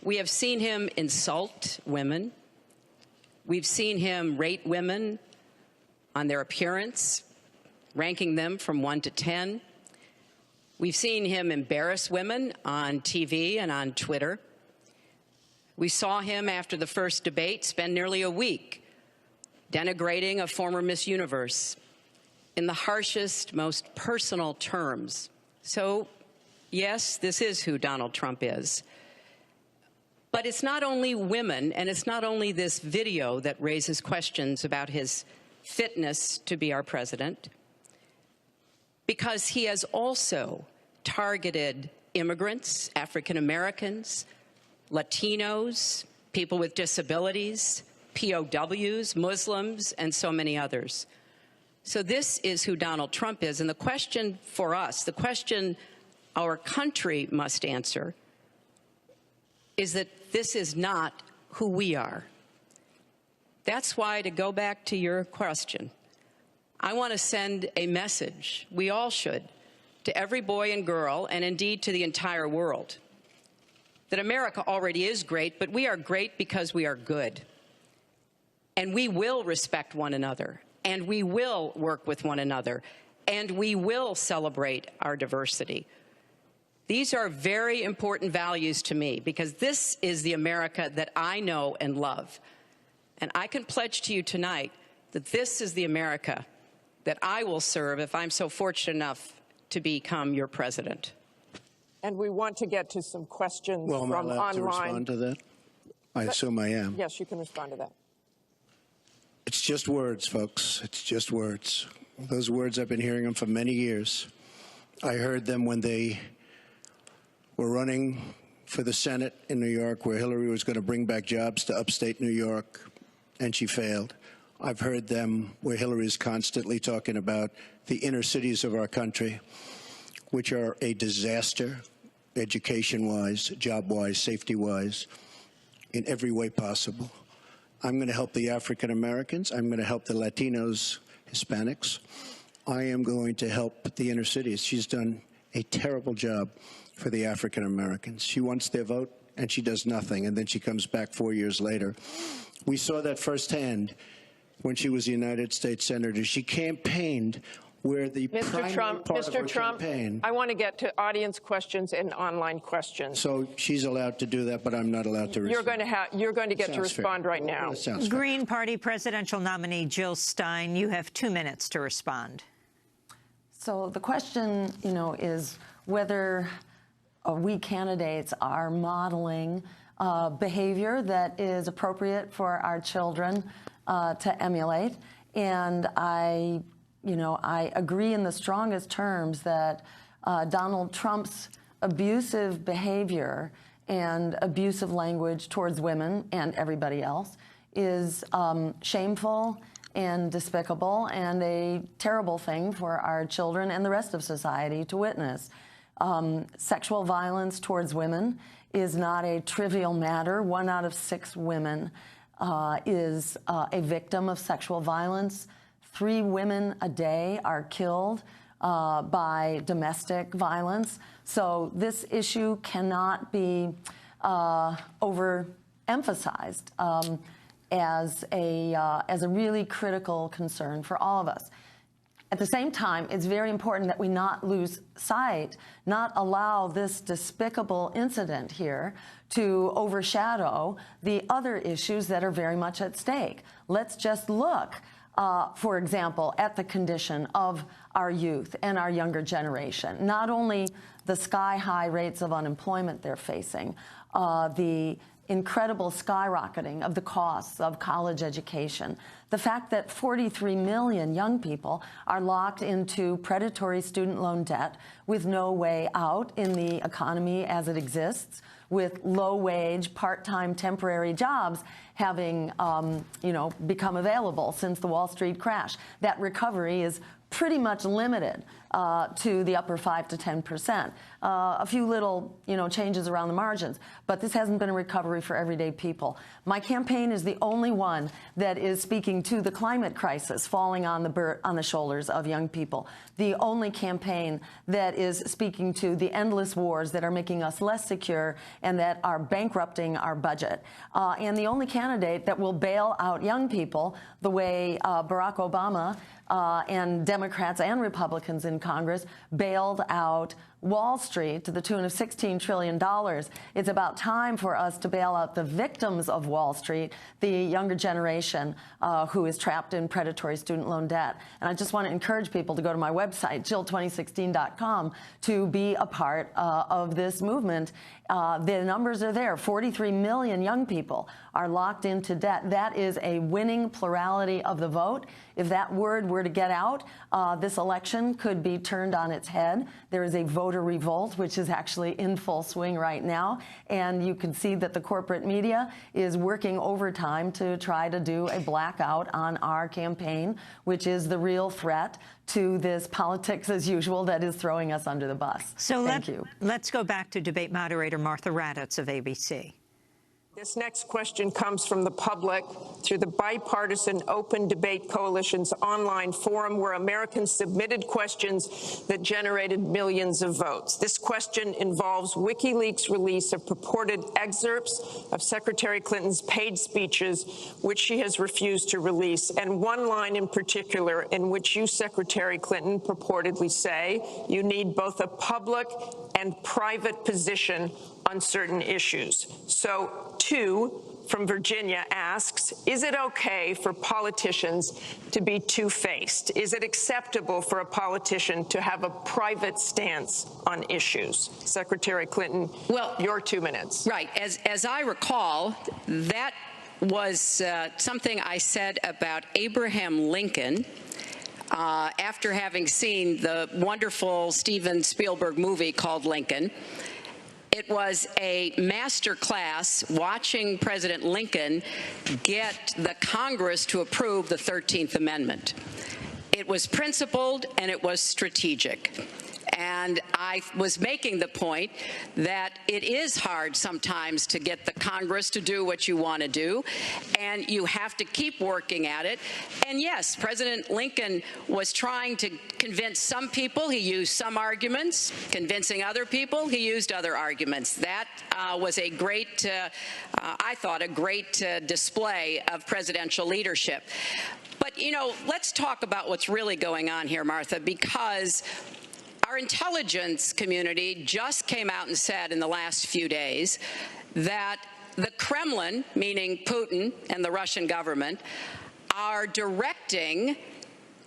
We have seen him insult women. We've seen him rate women on their appearance, ranking them from 1 to 10. We've seen him embarrass women on TV and on Twitter. We saw him after the first debate spend nearly a week denigrating a former Miss Universe in the harshest, most personal terms. So, yes, this is who Donald Trump is. But it's not only women, and it's not only this video that raises questions about his fitness to be our president, because he has also targeted immigrants, African Americans, Latinos, people with disabilities, POWs, Muslims, and so many others. So this is who Donald Trump is. And the question for us, the question our country must answer, is that this is not who we are. That's why, to go back to your question, I want to send a message, we all should, to every boy and girl, and indeed to the entire world, that America already is great, but we are great because we are good. And we will respect one another, and we will work with one another, and we will celebrate our diversity. These are very important values to me, because this is the America that I know and love. And I can pledge to you tonight that this is the America that I will serve if I'm so fortunate enough to become your president. And we want to get to some questions Well, am I from allowed to online. respond to that? I assume I am. Yes, you can respond to that. It's just words, folks. It's just words. Those words, I've been hearing them for many years. I heard them when they were running for the Senate in New York, where Hillary was going to bring back jobs to upstate New York, and she failed. I've heard them where Hillary is constantly talking about the inner cities of our country, which are a disaster, education-wise, job-wise, safety-wise, in every way possible. I'm going to help the African Americans. I'm going to help the Latinos, Hispanics. I am going to help the inner cities. She's done a terrible job for the African Americans. She wants their vote, and she does nothing, and then she comes back 4 years later. We saw that firsthand when she was a United States Senator. She campaigned where the primary part of her campaign. I want to get to audience questions and online questions. So she's allowed to do that, but I'm not allowed to respond. You're going to get to respond right now. Green Party presidential nominee Jill Stein, you have 2 minutes to respond. So the question, is whether we candidates are modeling behavior that is appropriate for our children to emulate. And I agree in the strongest terms that Donald Trump's abusive behavior and abusive language towards women and everybody else is shameful and despicable and a terrible thing for our children and the rest of society to witness. Sexual violence towards women is not a trivial matter. 1 out of 6 women is a victim of sexual violence. 3 women a day are killed by domestic violence. So this issue cannot be overemphasized as a really critical concern for all of us. At the same time, it's very important that we not lose sight, not allow this despicable incident here to overshadow the other issues that are very much at stake. Let's just look, for example, at the condition of our youth and our younger generation. Not only the sky-high rates of unemployment they're facing, the incredible skyrocketing of the costs of college education, the fact that 43 million young people are locked into predatory student loan debt with no way out in the economy as it exists, with low-wage, part-time, temporary jobs having, become available since the Wall Street crash. That recovery is pretty much limited to the upper 5 to 10%. A few little, changes around the margins, but this hasn't been a recovery for everyday people. My campaign is the only one that is speaking to the climate crisis falling on the shoulders of young people. The only campaign that is speaking to the endless wars that are making us less secure and that are bankrupting our budget. And the only candidate that will bail out young people the way Barack Obama and Democrats and Republicans in Congress bailed out Wall Street to the tune of $16 trillion. It's about time for us to bail out the victims of Wall Street, the younger generation who is trapped in predatory student loan debt. And I just want to encourage people to go to my website, Jill2016.com, to be a part of this movement. The numbers are there. 43 million young people are locked into debt. That is a winning plurality of the vote. If that word were to get out, this election could be turned on its head. There is a voter revolt, which is actually in full swing right now. And you can see that the corporate media is working overtime to try to do a blackout on our campaign, which is the real threat to this politics as usual that is throwing us under the bus. So Thank you. Let's go back to debate moderator Martha Raddatz of ABC. This next question comes from the public. through the bipartisan Open Debate Coalition's online forum where Americans submitted questions that generated millions of votes. This question involves WikiLeaks' release of purported excerpts of Secretary Clinton's paid speeches, which she has refused to release, and one line in particular in which you, Secretary Clinton, purportedly say you need both a public and private position on certain issues. So, two from Virginia asks, is it okay for politicians to be two-faced? Is it acceptable for a politician to have a private stance on issues? Secretary Clinton, well, your 2 minutes. Right. As I recall, that was something I said about Abraham Lincoln after having seen the wonderful Steven Spielberg movie called Lincoln. It was a master class watching President Lincoln get the Congress to approve the 13th Amendment. It was principled and it was strategic. And I was making the point that it is hard sometimes to get the Congress to do what you want to do, and you have to keep working at it. And yes, President Lincoln was trying to convince some people. He used some arguments. Convincing other people, he used other arguments. That was a great, I thought, a great display of presidential leadership. But, you know, let's talk about what's really going on here, Martha, because our intelligence community just came out and said in the last few days that the Kremlin, meaning Putin and the Russian government, are directing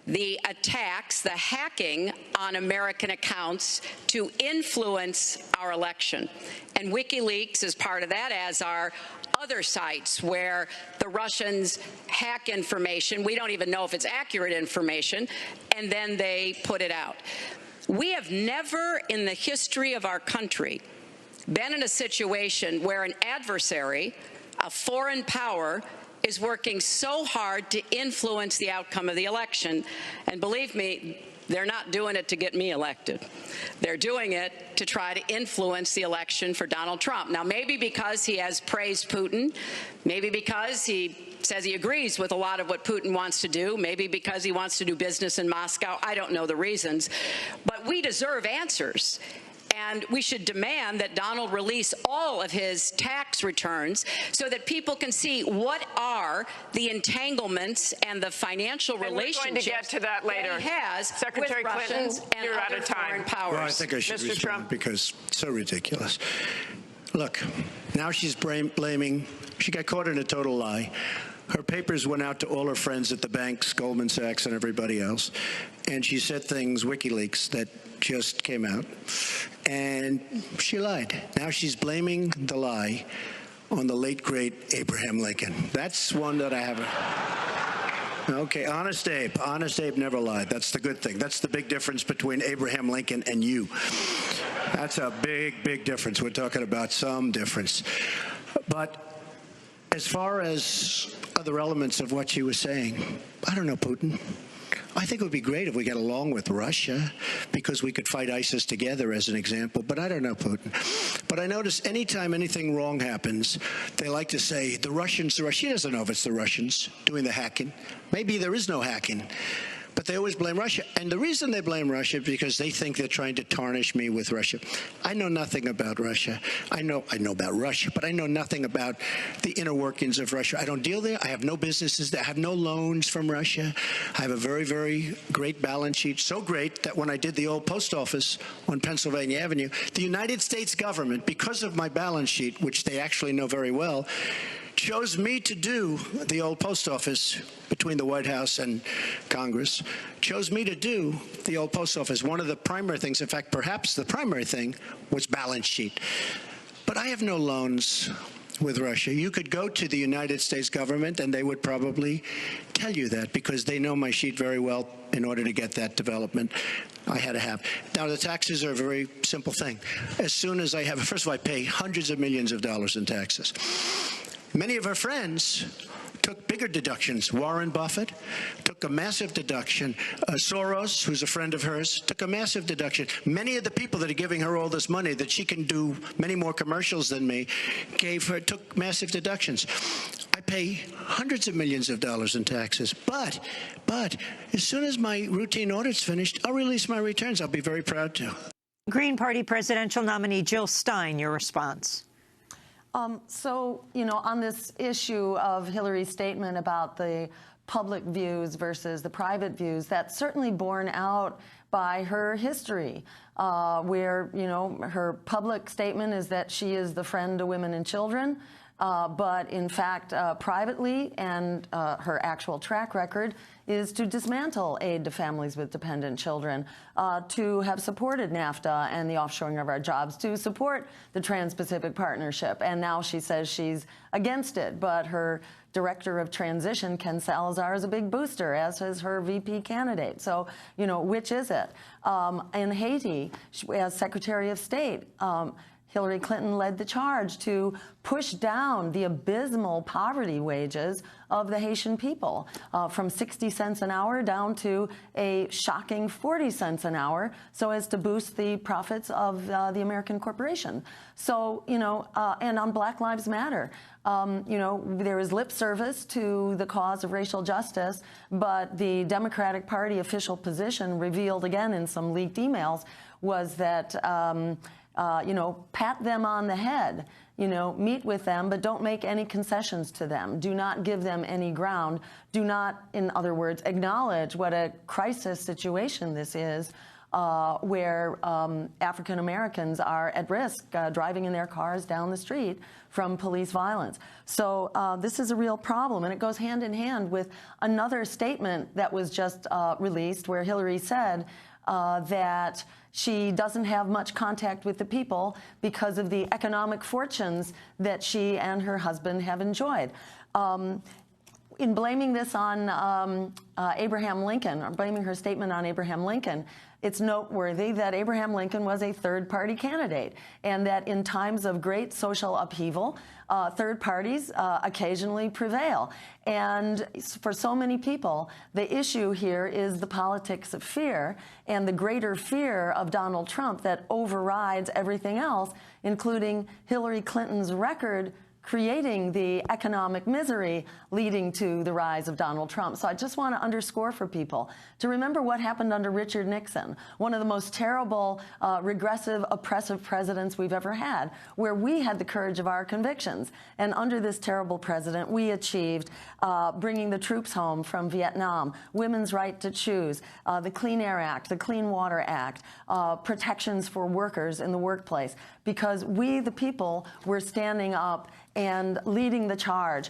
the attacks, the hacking on American accounts to influence our election. And WikiLeaks is part of that, as are other sites where the Russians hack information. We don't even know if it's accurate information, and then they put it out. We have never in the history of our country been in a situation where an adversary, a foreign power, is working so hard to influence the outcome of the election. And believe me, they're not doing it to get me elected. They're doing it to try to influence the election for Donald Trump. Now, maybe because he has praised Putin, maybe because he says he agrees with a lot of what Putin wants to do, maybe because he wants to do business in Moscow. I don't know the reasons. But we deserve answers. And we should demand that Donald release all of his tax returns so that people can see what are the entanglements and the financial relationships we're going to get to that later. That he has Secretary with Clinton, Russians and you're out other of time. foreign powers. Well, I think I should Mr. respond Trump. because it's so ridiculous. Look, now she's blaming, she got caught in a total lie. Her papers went out to all her friends at the banks, Goldman Sachs and everybody else, and she said things, WikiLeaks, that just came out, and she lied. Now she's blaming the lie on the late, great Abraham Lincoln. That's one that I haven't. Okay, Honest Abe. Honest Abe never lied. That's the good thing. That's the big difference between Abraham Lincoln and you. That's a big, big difference. We're talking about some difference. But as far as other elements of what she was saying, I don't know, Putin. I think it would be great if we got along with Russia because we could fight ISIS together, as an example. But I don't know, Putin. But I notice anytime anything wrong happens, they like to say, the Russians. She doesn't know if it's the Russians doing the hacking. Maybe there is no hacking. But they always blame Russia. And the reason they blame Russia is because they think they're trying to tarnish me with Russia. I know nothing about Russia. I know about Russia, but I know nothing about the inner workings of Russia. I don't deal there. I have no businesses there. I have no loans from Russia. I have a very, very great balance sheet, so great that when I did the old post office on Pennsylvania Avenue, the United States government, because of my balance sheet, which they actually know very well, chose me to do the old post office between the White House and Congress, chose me to do the old post office. One of the primary things, in fact, perhaps the primary thing, was balance sheet. But I have no loans with Russia. You could go to the United States government and they would probably tell you that because they know my sheet very well in order to get that development I had to have. Now, the taxes are a very simple thing. As soon as I have, first of all, I pay hundreds of millions of dollars in taxes. Many of her friends took bigger deductions. Warren Buffett took a massive deduction. Soros, who's a friend of hers, took a massive deduction. Many of the people that are giving her all this money that she can do many more commercials than me took massive deductions. I pay hundreds of millions of dollars in taxes, but as soon as my routine audit's finished, I'll release my returns. I'll be very proud to. Green Party presidential nominee Jill Stein, your response. So, you know, on this issue of Hillary's statement about the public views versus the private views, that's certainly borne out by her history, where, you know, her public statement is that she is the friend to women and children. But in fact, privately, and her actual track record is to dismantle aid to families with dependent children, to have supported NAFTA and the offshoring of our jobs, to support the Trans-Pacific Partnership. And now she says she's against it, but her director of transition, Ken Salazar, is a big booster, as is her VP candidate. So, you know, which is it? In Haiti, as Secretary of State, Hillary Clinton led the charge to push down the abysmal poverty wages of the Haitian people from 60 cents an hour down to a shocking 40 cents an hour, so as to boost the profits of the American corporation. So, you know, and on Black Lives Matter, you know, there is lip service to the cause of racial justice, but the Democratic Party official position, revealed again in some leaked emails, was that you know, pat them on the head, you know, meet with them, but don't make any concessions to them. Do not give them any ground. Do not, in other words, acknowledge what a crisis situation this is, where African Americans are at risk driving in their cars down the street from police violence. So this is a real problem, and it goes hand in hand with another statement that was just released, where Hillary said that she doesn't have much contact with the people because of the economic fortunes that she and her husband have enjoyed. In blaming this on Abraham Lincoln, or blaming her statement on Abraham Lincoln, it's noteworthy that Abraham Lincoln was a third-party candidate, and that in times of great social upheaval, third parties occasionally prevail. And for so many people, the issue here is the politics of fear, and the greater fear of Donald Trump that overrides everything else, including Hillary Clinton's record creating the economic misery leading to the rise of Donald Trump. So I just want to underscore for people to remember what happened under Richard Nixon, one of the most terrible, regressive, oppressive presidents we've ever had, where we had the courage of our convictions. And under this terrible president, we achieved bringing the troops home from Vietnam, women's right to choose, the Clean Air Act, the Clean Water Act, protections for workers in the workplace, because we, the people, were standing up and leading the charge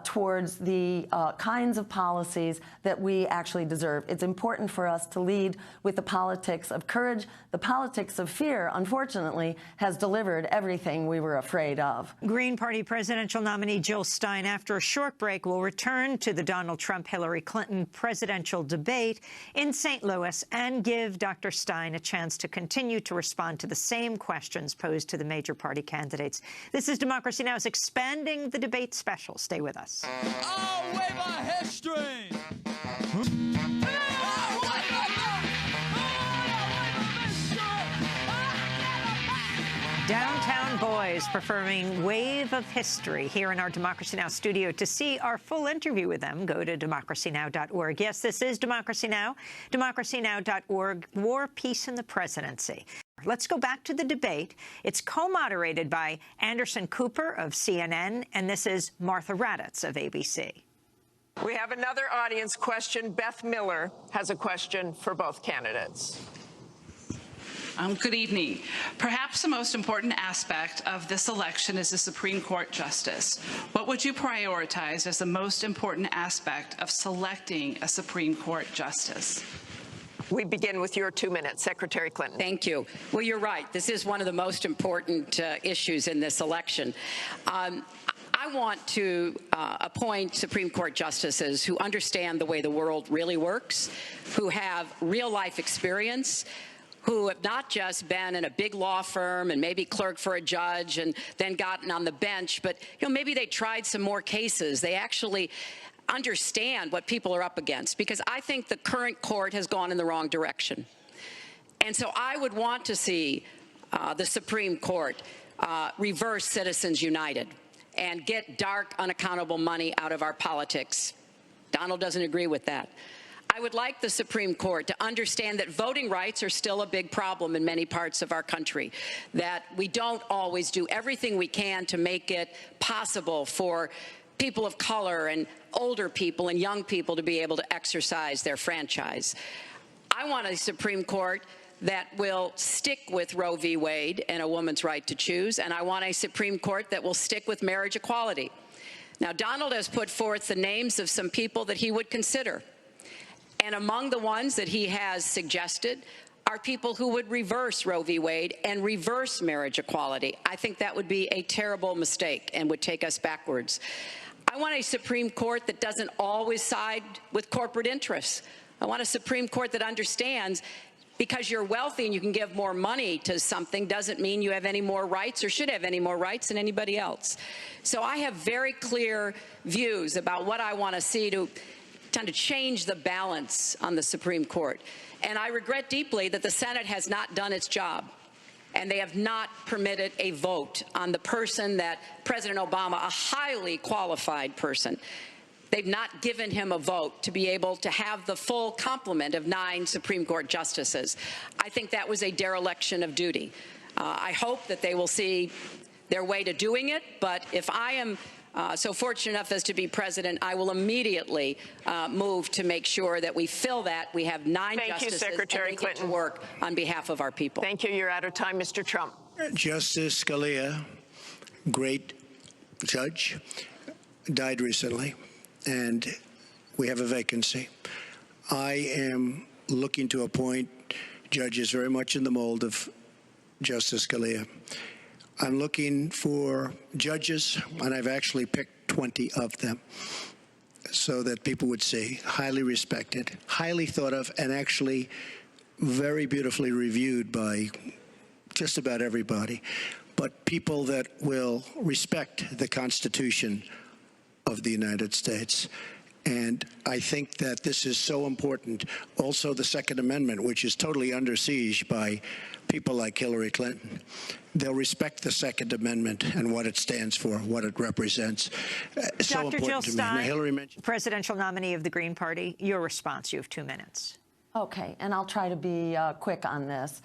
towards the kinds of policies that we actually deserve. It's important for us to lead with the politics of courage. The politics of fear, unfortunately, has delivered everything we were afraid of. Green Party presidential nominee Jill Stein, after a short break, will return to the Donald Trump-Hillary Clinton presidential debate in St. Louis and give Dr. Stein a chance to continue to respond to the same questions posed to the major party candidates. This is Democracy Now!'s expanding the debate special. Stay with us. Oh, wave a history! Downtown Boys performing Wave of History here in our Democracy Now! Studio. To see our full interview with them, go to democracynow.org. Yes, this is Democracy Now!, democracynow.org, War, Peace, and the Presidency. Let's go back to the debate. It's co-moderated by Anderson Cooper of CNN, and this is Martha Raddatz of ABC. We have another audience question. Beth Miller has a question for both candidates. Good evening. Perhaps the most important aspect of this election is the Supreme Court justice. What would you prioritize as the most important aspect of selecting a Supreme Court justice? We begin with your 2 minutes, Secretary Clinton. Thank you. Well, you're right. This is one of the most important issues in this election. I want to appoint Supreme Court justices who understand the way the world really works, who have real-life experience, who have not just been in a big law firm and maybe clerked for a judge and then gotten on the bench, but maybe they tried some more cases. They actually understand what people are up against, because I think the current court has gone in the wrong direction. And so I would want to see the Supreme Court reverse Citizens United and get dark, unaccountable money out of our politics. Donald doesn't agree with that. I would like the Supreme Court to understand that voting rights are still a big problem in many parts of our country, that we don't always do everything we can to make it possible for people of color and older people and young people to be able to exercise their franchise. I want a Supreme Court that will stick with Roe v. Wade and a woman's right to choose, and I want a Supreme Court that will stick with marriage equality. Now, Donald has put forth the names of some people that he would consider, and among the ones that he has suggested are people who would reverse Roe v. Wade and reverse marriage equality. I think that would be a terrible mistake and would take us backwards. I want a Supreme Court that doesn't always side with corporate interests. I want a Supreme Court that understands because you're wealthy and you can give more money to something doesn't mean you have any more rights or should have any more rights than anybody else. So I have very clear views about what I want to see to change the balance on the Supreme Court. And I regret deeply that the Senate has not done its job, and they have not permitted a vote on the person that President Obama, a highly qualified person, they've not given him a vote to be able to have the full complement of 9 Supreme Court justices. I think that was a dereliction of duty. I hope that they will see their way to doing it, but if I am so fortunate enough as to be president, I will immediately move to make sure that we fill that. We have 9 justices Secretary and they get to work on behalf of our people. Thank you. You're out of time, Mr. Trump. Justice Scalia, great judge, died recently, and we have a vacancy. I am looking to appoint judges very much in the mold of Justice Scalia. I'm looking for judges, and I've actually picked 20 of them so that people would see, highly respected, highly thought of, and actually very beautifully reviewed by just about everybody, but people that will respect the Constitution of the United States. And I think that this is so important. Also, the Second Amendment, which is totally under siege by people like Hillary Clinton. They'll respect the Second Amendment and what it stands for, what it represents. So Dr. Jill Stein, Hillary mentioned presidential nominee of the Green Party, your response. You have 2 minutes. Okay, and I'll try to be quick on this.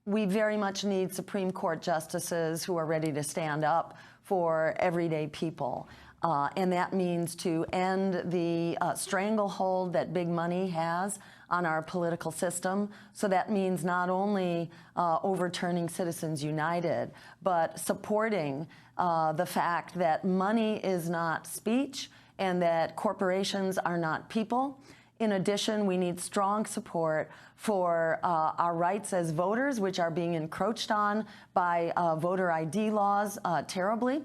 We very much need Supreme Court justices who are ready to stand up for everyday people. And that means to end the stranglehold that big money has on our political system. So that means not only overturning Citizens United, but supporting the fact that money is not speech and that corporations are not people. In addition, we need strong support for our rights as voters, which are being encroached on by voter ID laws terribly.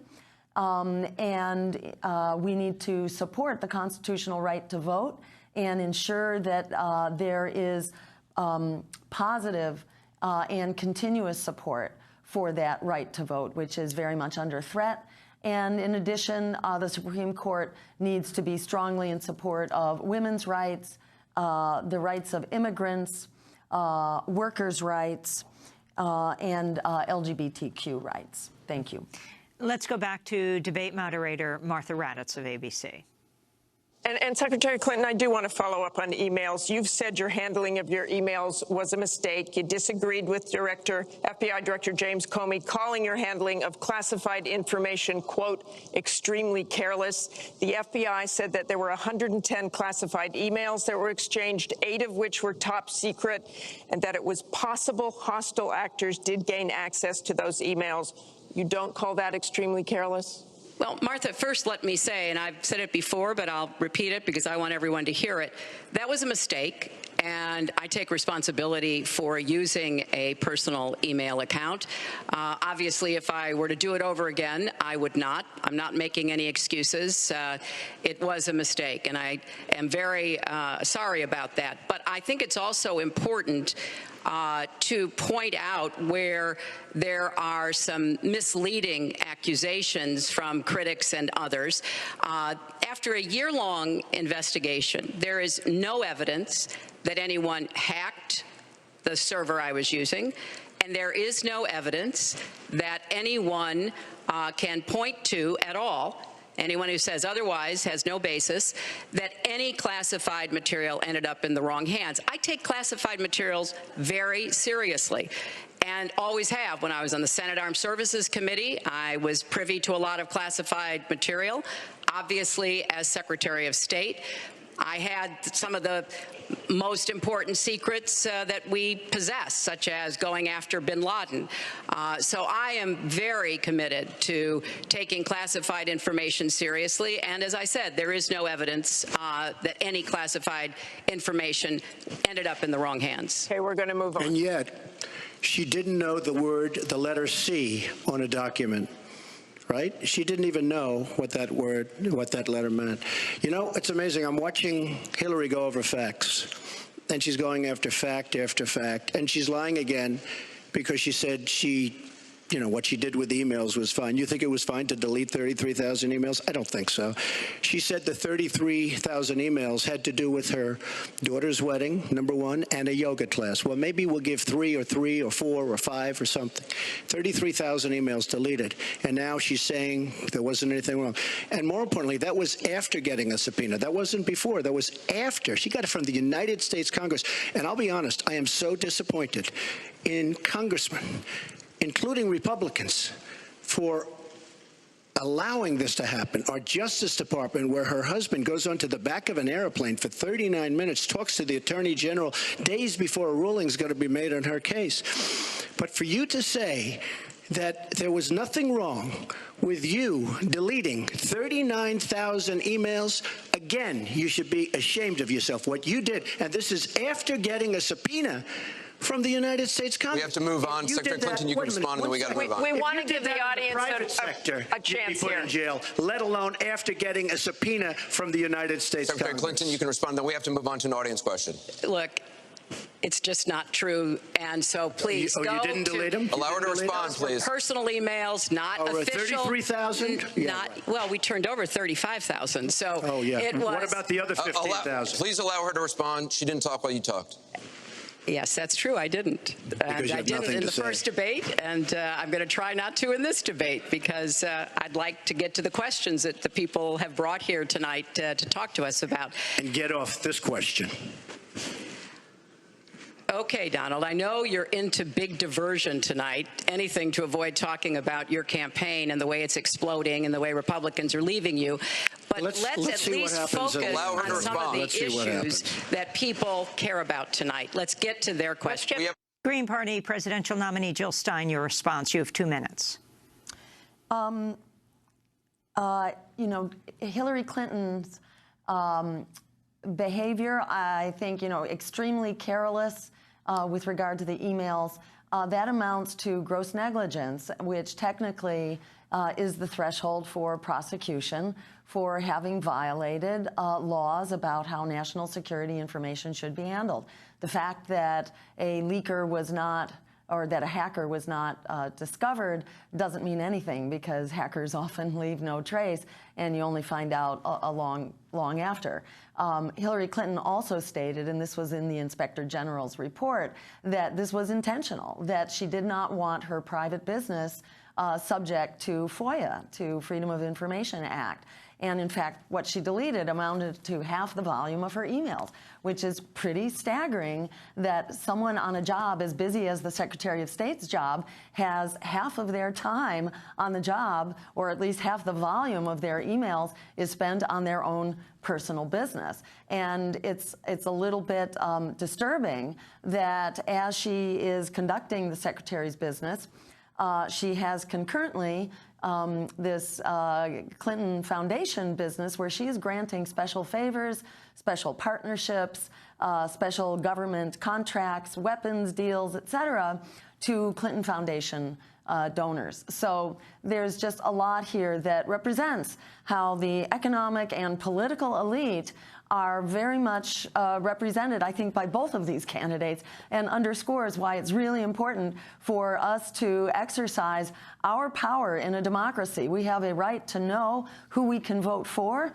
And we need to support the constitutional right to vote and ensure that there is positive and continuous support for that right to vote, which is very much under threat. And in addition, the Supreme Court needs to be strongly in support of women's rights, the rights of immigrants, workers' rights, and LGBTQ rights. Thank you. Let's go back to debate moderator Martha Raddatz of ABC. And Secretary Clinton, I do want to follow up on emails. You've said your handling of your emails was a mistake. You disagreed with FBI Director James Comey, calling your handling of classified information, quote, extremely careless. The FBI said that there were 110 classified emails that were exchanged, 8 of which were top secret, and that it was possible hostile actors did gain access to those emails. You don't call that extremely careless? Well, Martha, first let me say, and I've said it before, but I'll repeat it because I want everyone to hear it, that was a mistake, and I take responsibility for using a personal email account. Obviously, if I were to do it over again, I would not. I'm not making any excuses. It was a mistake, and I am very sorry about that. But I think it's also important to point out where there are some misleading accusations from critics and others. After a year-long investigation, there is no evidence that anyone hacked the server I was using, and there is no evidence that anyone can point to at all. Anyone who says otherwise has no basis, that any classified material ended up in the wrong hands. I take classified materials very seriously and always have. When I was on the Senate Armed Services Committee, I was privy to a lot of classified material. Obviously, as Secretary of State, I had some of the most important secrets that we possess, such as going after bin Laden. So I am very committed to taking classified information seriously. And as I said, there is no evidence that any classified information ended up in the wrong hands. Okay, we're going to move on. And yet, she didn't know the letter C on a document. Right? She didn't even know what that letter meant. You know, it's amazing. I'm watching Hillary go over facts, and she's going after fact after fact, and she's lying again because she said what she did with emails was fine. You think it was fine to delete 33,000 emails? I don't think so. She said the 33,000 emails had to do with her daughter's wedding, number one, and a yoga class. Well, maybe we'll give 3 or 4 or 5 or something. 33,000 emails deleted. And now she's saying there wasn't anything wrong. And more importantly, that was after getting a subpoena. That wasn't before. That was after. She got it from the United States Congress. And I'll be honest, I am so disappointed in congressmen, including Republicans, for allowing this to happen. Our Justice Department, where her husband goes onto the back of an airplane for 39 minutes, talks to the Attorney General days before a ruling is going to be made on her case. But for you to say that there was nothing wrong with you deleting 39,000 emails, again, you should be ashamed of yourself. What you did, and this is after getting a subpoena from the United States Congress. We have to move on. Secretary Clinton, you can respond, and then we got to move on. We want to give the audience a chance here. In jail, let alone after getting a subpoena from the United States Secretary Congress. Clinton, you can respond, then we have to move on to an audience question. Look, it's just not true, and so please go. You didn't delete them? Allow her to respond, please. Personal emails, not official. 33,000? Well, we turned over 35,000, so it was. What about the other 15,000? Please allow her to respond. She didn't talk while you talked. Yes, that's true. I didn't. And I didn't in the first debate, and I'm going to try not to in this debate because I'd like to get to the questions that the people have brought here tonight to talk to us about. And get off this question. Okay, Donald, I know you're into big diversion tonight, anything to avoid talking about your campaign and the way it's exploding and the way Republicans are leaving you. But let's at least focus on some of the issues that people care about tonight. Let's get to their questions. Green Party presidential nominee Jill Stein, your response. You have 2 minutes. You know, Hillary Clinton's behavior, I think, extremely careless with regard to the emails. That amounts to gross negligence, which technically is the threshold for prosecution for having violated laws about how national security information should be handled. The fact that a leaker was not, or that a hacker was not discovered doesn't mean anything, because hackers often leave no trace and you only find out long after. Hillary Clinton also stated, and this was in the Inspector General's report, that this was intentional, that she did not want her private business subject to FOIA, to Freedom of Information Act. And in fact, what she deleted amounted to half the volume of her emails, which is pretty staggering that someone on a job as busy as the Secretary of State's job has half of their time on the job, or at least half the volume of their emails is spent on their own personal business. And it's a little bit disturbing that as she is conducting the Secretary's business, she has concurrently this Clinton Foundation business where she is granting special favors, special partnerships, special government contracts, weapons deals, et cetera, to Clinton Foundation donors. So there's just a lot here that represents how the economic and political elite are very much represented, I think, by both of these candidates, and underscores why it's really important for us to exercise our power in a democracy. We have a right to know who we can vote for,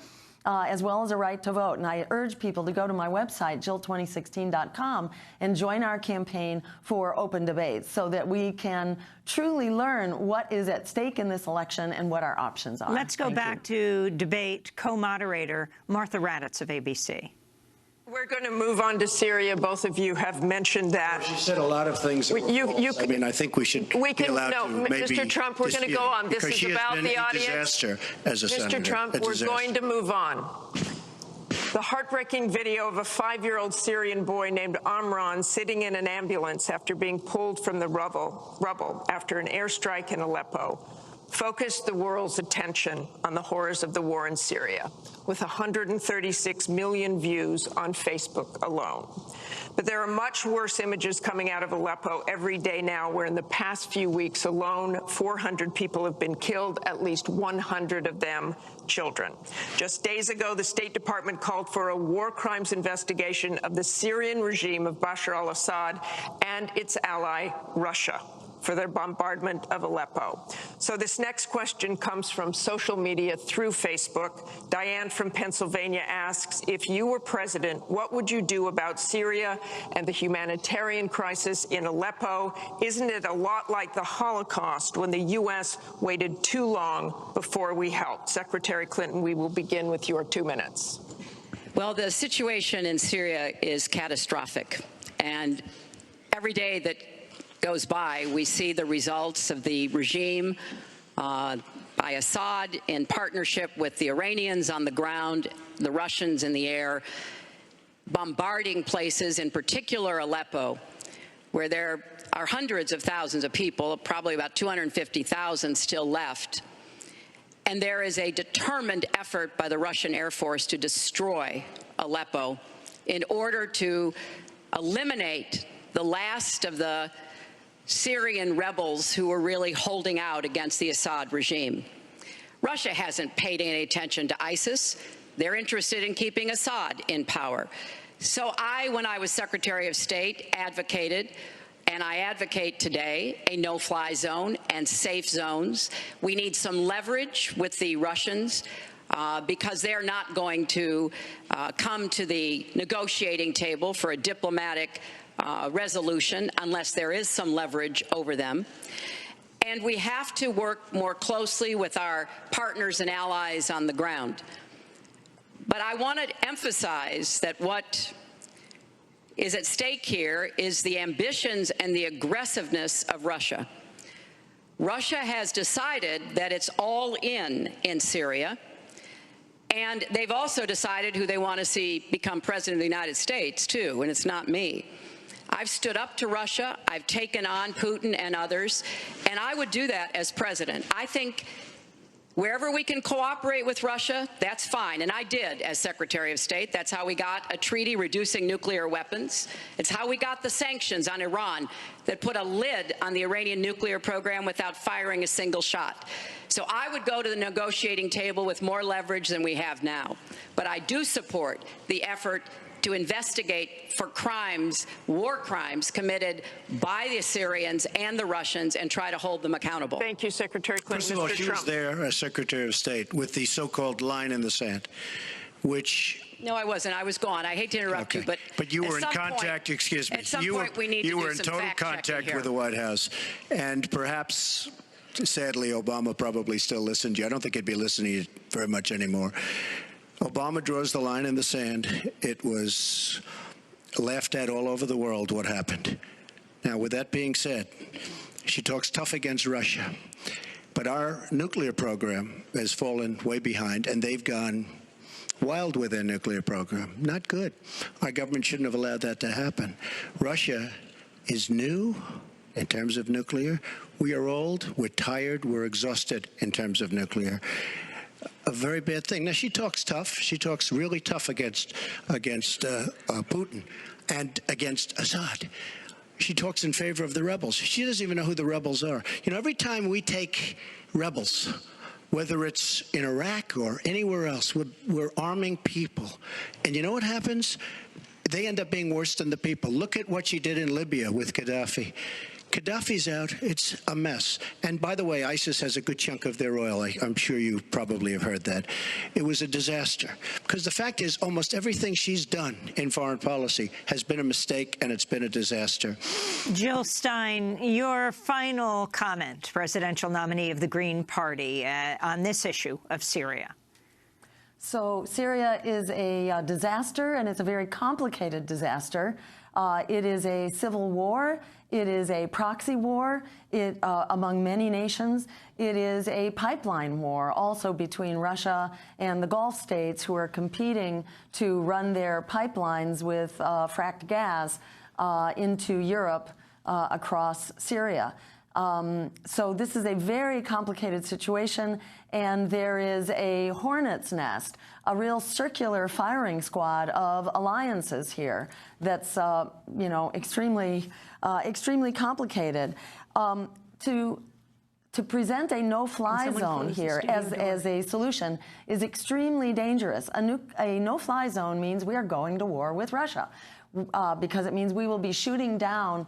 as well as a right to vote. And I urge people to go to my website, jill2016.com, and join our campaign for open debates so that we can truly learn what is at stake in this election and what our options are. Let's go back to debate co-moderator Martha Raddatz of ABC. We're going to move on to Syria. Both of you have mentioned that. She said a lot of things that were false. I mean, I think we should be allowed to maybe Mr. Trump, we're going to go on. This is about the audience. Disaster as a senator. Mr. Trump, we're going to move on. The heartbreaking video of a 5-year-old Syrian boy named Amran sitting in an ambulance after being pulled from the rubble after an airstrike in Aleppo focused the world's attention on the horrors of the war in Syria, with 136 million views on Facebook alone. But there are much worse images coming out of Aleppo every day now, where in the past few weeks alone, 400 people have been killed, at least 100 of them children. Just days ago, the State Department called for a war crimes investigation of the Syrian regime of Bashar al-Assad and its ally, Russia, for their bombardment of Aleppo. So this next question comes from social media through Facebook. Diane from Pennsylvania asks, if you were president, what would you do about Syria and the humanitarian crisis in Aleppo? Isn't it a lot like the Holocaust when the U.S. waited too long before we helped? Secretary Clinton, we will begin with your 2 minutes. Well, the situation in Syria is catastrophic. And every day that goes by, we see the results of the regime by Assad in partnership with the Iranians on the ground, the Russians in the air, bombarding places, in particular Aleppo, where there are hundreds of thousands of people, probably about 250,000 still left. And there is a determined effort by the Russian Air Force to destroy Aleppo in order to eliminate the last of the Syrian rebels who were really holding out against the Assad regime. Russia hasn't paid any attention to ISIS. They're interested in keeping Assad in power. So when I was Secretary of State, advocated, and I advocate today, a no-fly zone and safe zones. We need some leverage with the Russians because they're not going to come to the negotiating table for a diplomatic resolution unless there is some leverage over them. And we have to work more closely with our partners and allies on the ground. But I want to emphasize that what is at stake here is the ambitions and the aggressiveness of Russia. Russia has decided that it's all in Syria, and they've also decided who they want to see become president of the United States, too, and it's not me. I've stood up to Russia. I've taken on Putin and others, and I would do that as president. I think wherever we can cooperate with Russia, that's fine, and I did as Secretary of State. That's how we got a treaty reducing nuclear weapons. It's how we got the sanctions on Iran that put a lid on the Iranian nuclear program without firing a single shot. So I would go to the negotiating table with more leverage than we have now. But I do support the effort to investigate for crimes, war crimes, committed by the Syrians and the Russians and try to hold them accountable. Thank you, Secretary Clinton. First of all, she was there as Secretary of State with the so-called line in the sand, which... No, I wasn't. I was gone. I hate to interrupt you, but you were in contact, excuse me. At some point, we need to do some You were in total contact with the White House, and perhaps... Sadly, Obama probably still listened to you. I don't think he'd be listening very much anymore. Obama draws the line in the sand. It was laughed at all over the world what happened. Now, with that being said, she talks tough against Russia. But our nuclear program has fallen way behind, and they've gone wild with their nuclear program. Not good. Our government shouldn't have allowed that to happen. Russia is new in terms of nuclear. We are old, we're tired, we're exhausted in terms of nuclear. A very bad thing. Now, she talks tough. She talks really tough against Putin and against Assad. She talks in favor of the rebels. She doesn't even know who the rebels are. You know, every time we take rebels, whether it's in Iraq or anywhere else, we're arming people. And you know what happens? They end up being worse than the people. Look at what she did in Libya with Gaddafi. Gaddafi's out. It's a mess. And by the way, ISIS has a good chunk of their oil. I'm sure you probably have heard that. It was a disaster. Because the fact is, almost everything she's done in foreign policy has been a mistake, and it's been a disaster. Jill Stein, your final comment, presidential nominee of the Green Party, on this issue of Syria. So Syria is a disaster, and it's a very complicated disaster. It is a civil war. It is a proxy war among many nations. It is a pipeline war also between Russia and the Gulf states, who are competing to run their pipelines with fracked gas into Europe across Syria. So this is a very complicated situation, and there is a hornet's nest, a real circular firing squad of alliances here that's, you know, extremely complicated. To present a no-fly zone here as a solution is extremely dangerous. A no-fly zone means we are going to war with Russia, because it means we will be shooting down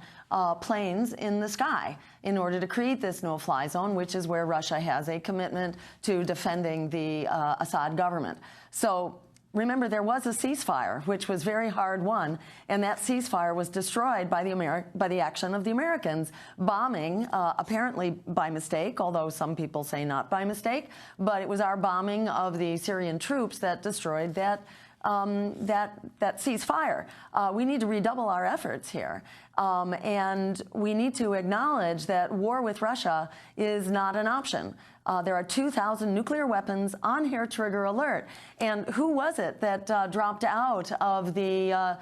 planes in the sky in order to create this no-fly zone, which is where Russia has a commitment to defending the Assad government. So remember, there was a ceasefire, which was very hard won, and that ceasefire was destroyed by the action of the Americans, bombing, apparently by mistake, although some people say not by mistake, but it was our bombing of the Syrian troops that destroyed that ceasefire. We need to redouble our efforts here. And we need to acknowledge that war with Russia is not an option. There are 2,000 nuclear weapons on hair trigger alert. And who was it that dropped out of the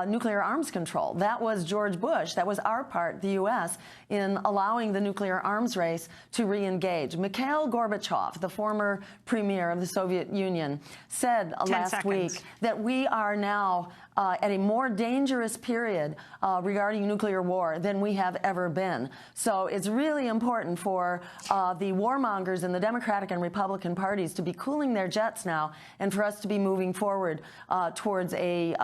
nuclear arms control? That was George Bush. That was our part, the U.S., in allowing the nuclear arms race to re-engage. Mikhail Gorbachev, the former premier of the Soviet Union, said last week that we are now at a more dangerous period regarding nuclear war than we have ever been. So it's really important for the warmongers in the Democratic and Republican parties to be cooling their jets now, and for us to be moving forward towards a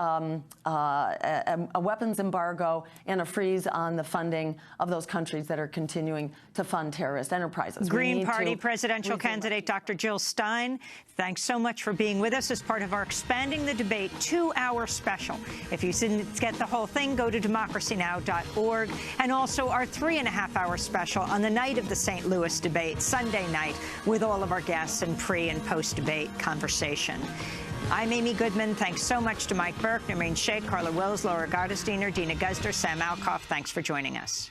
weapons embargo and a freeze on the funding of those countries that are continuing to fund terrorist enterprises. Green Party presidential candidate Dr. Jill Stein, thanks so much for being with us as part of our Expanding the Debate 2-hour special. If you didn't get the whole thing, go to democracynow.org. And also our 3.5-hour special on the night of the St. Louis debate, Sunday night, with all of our guests and pre- and post-debate conversation. I'm Amy Goodman. Thanks so much to Mike Burke, Noreen Sheikh, Carla Wills, Laura Gardesteiner, Dina Guzder, Sam Alcoff. Thanks for joining us.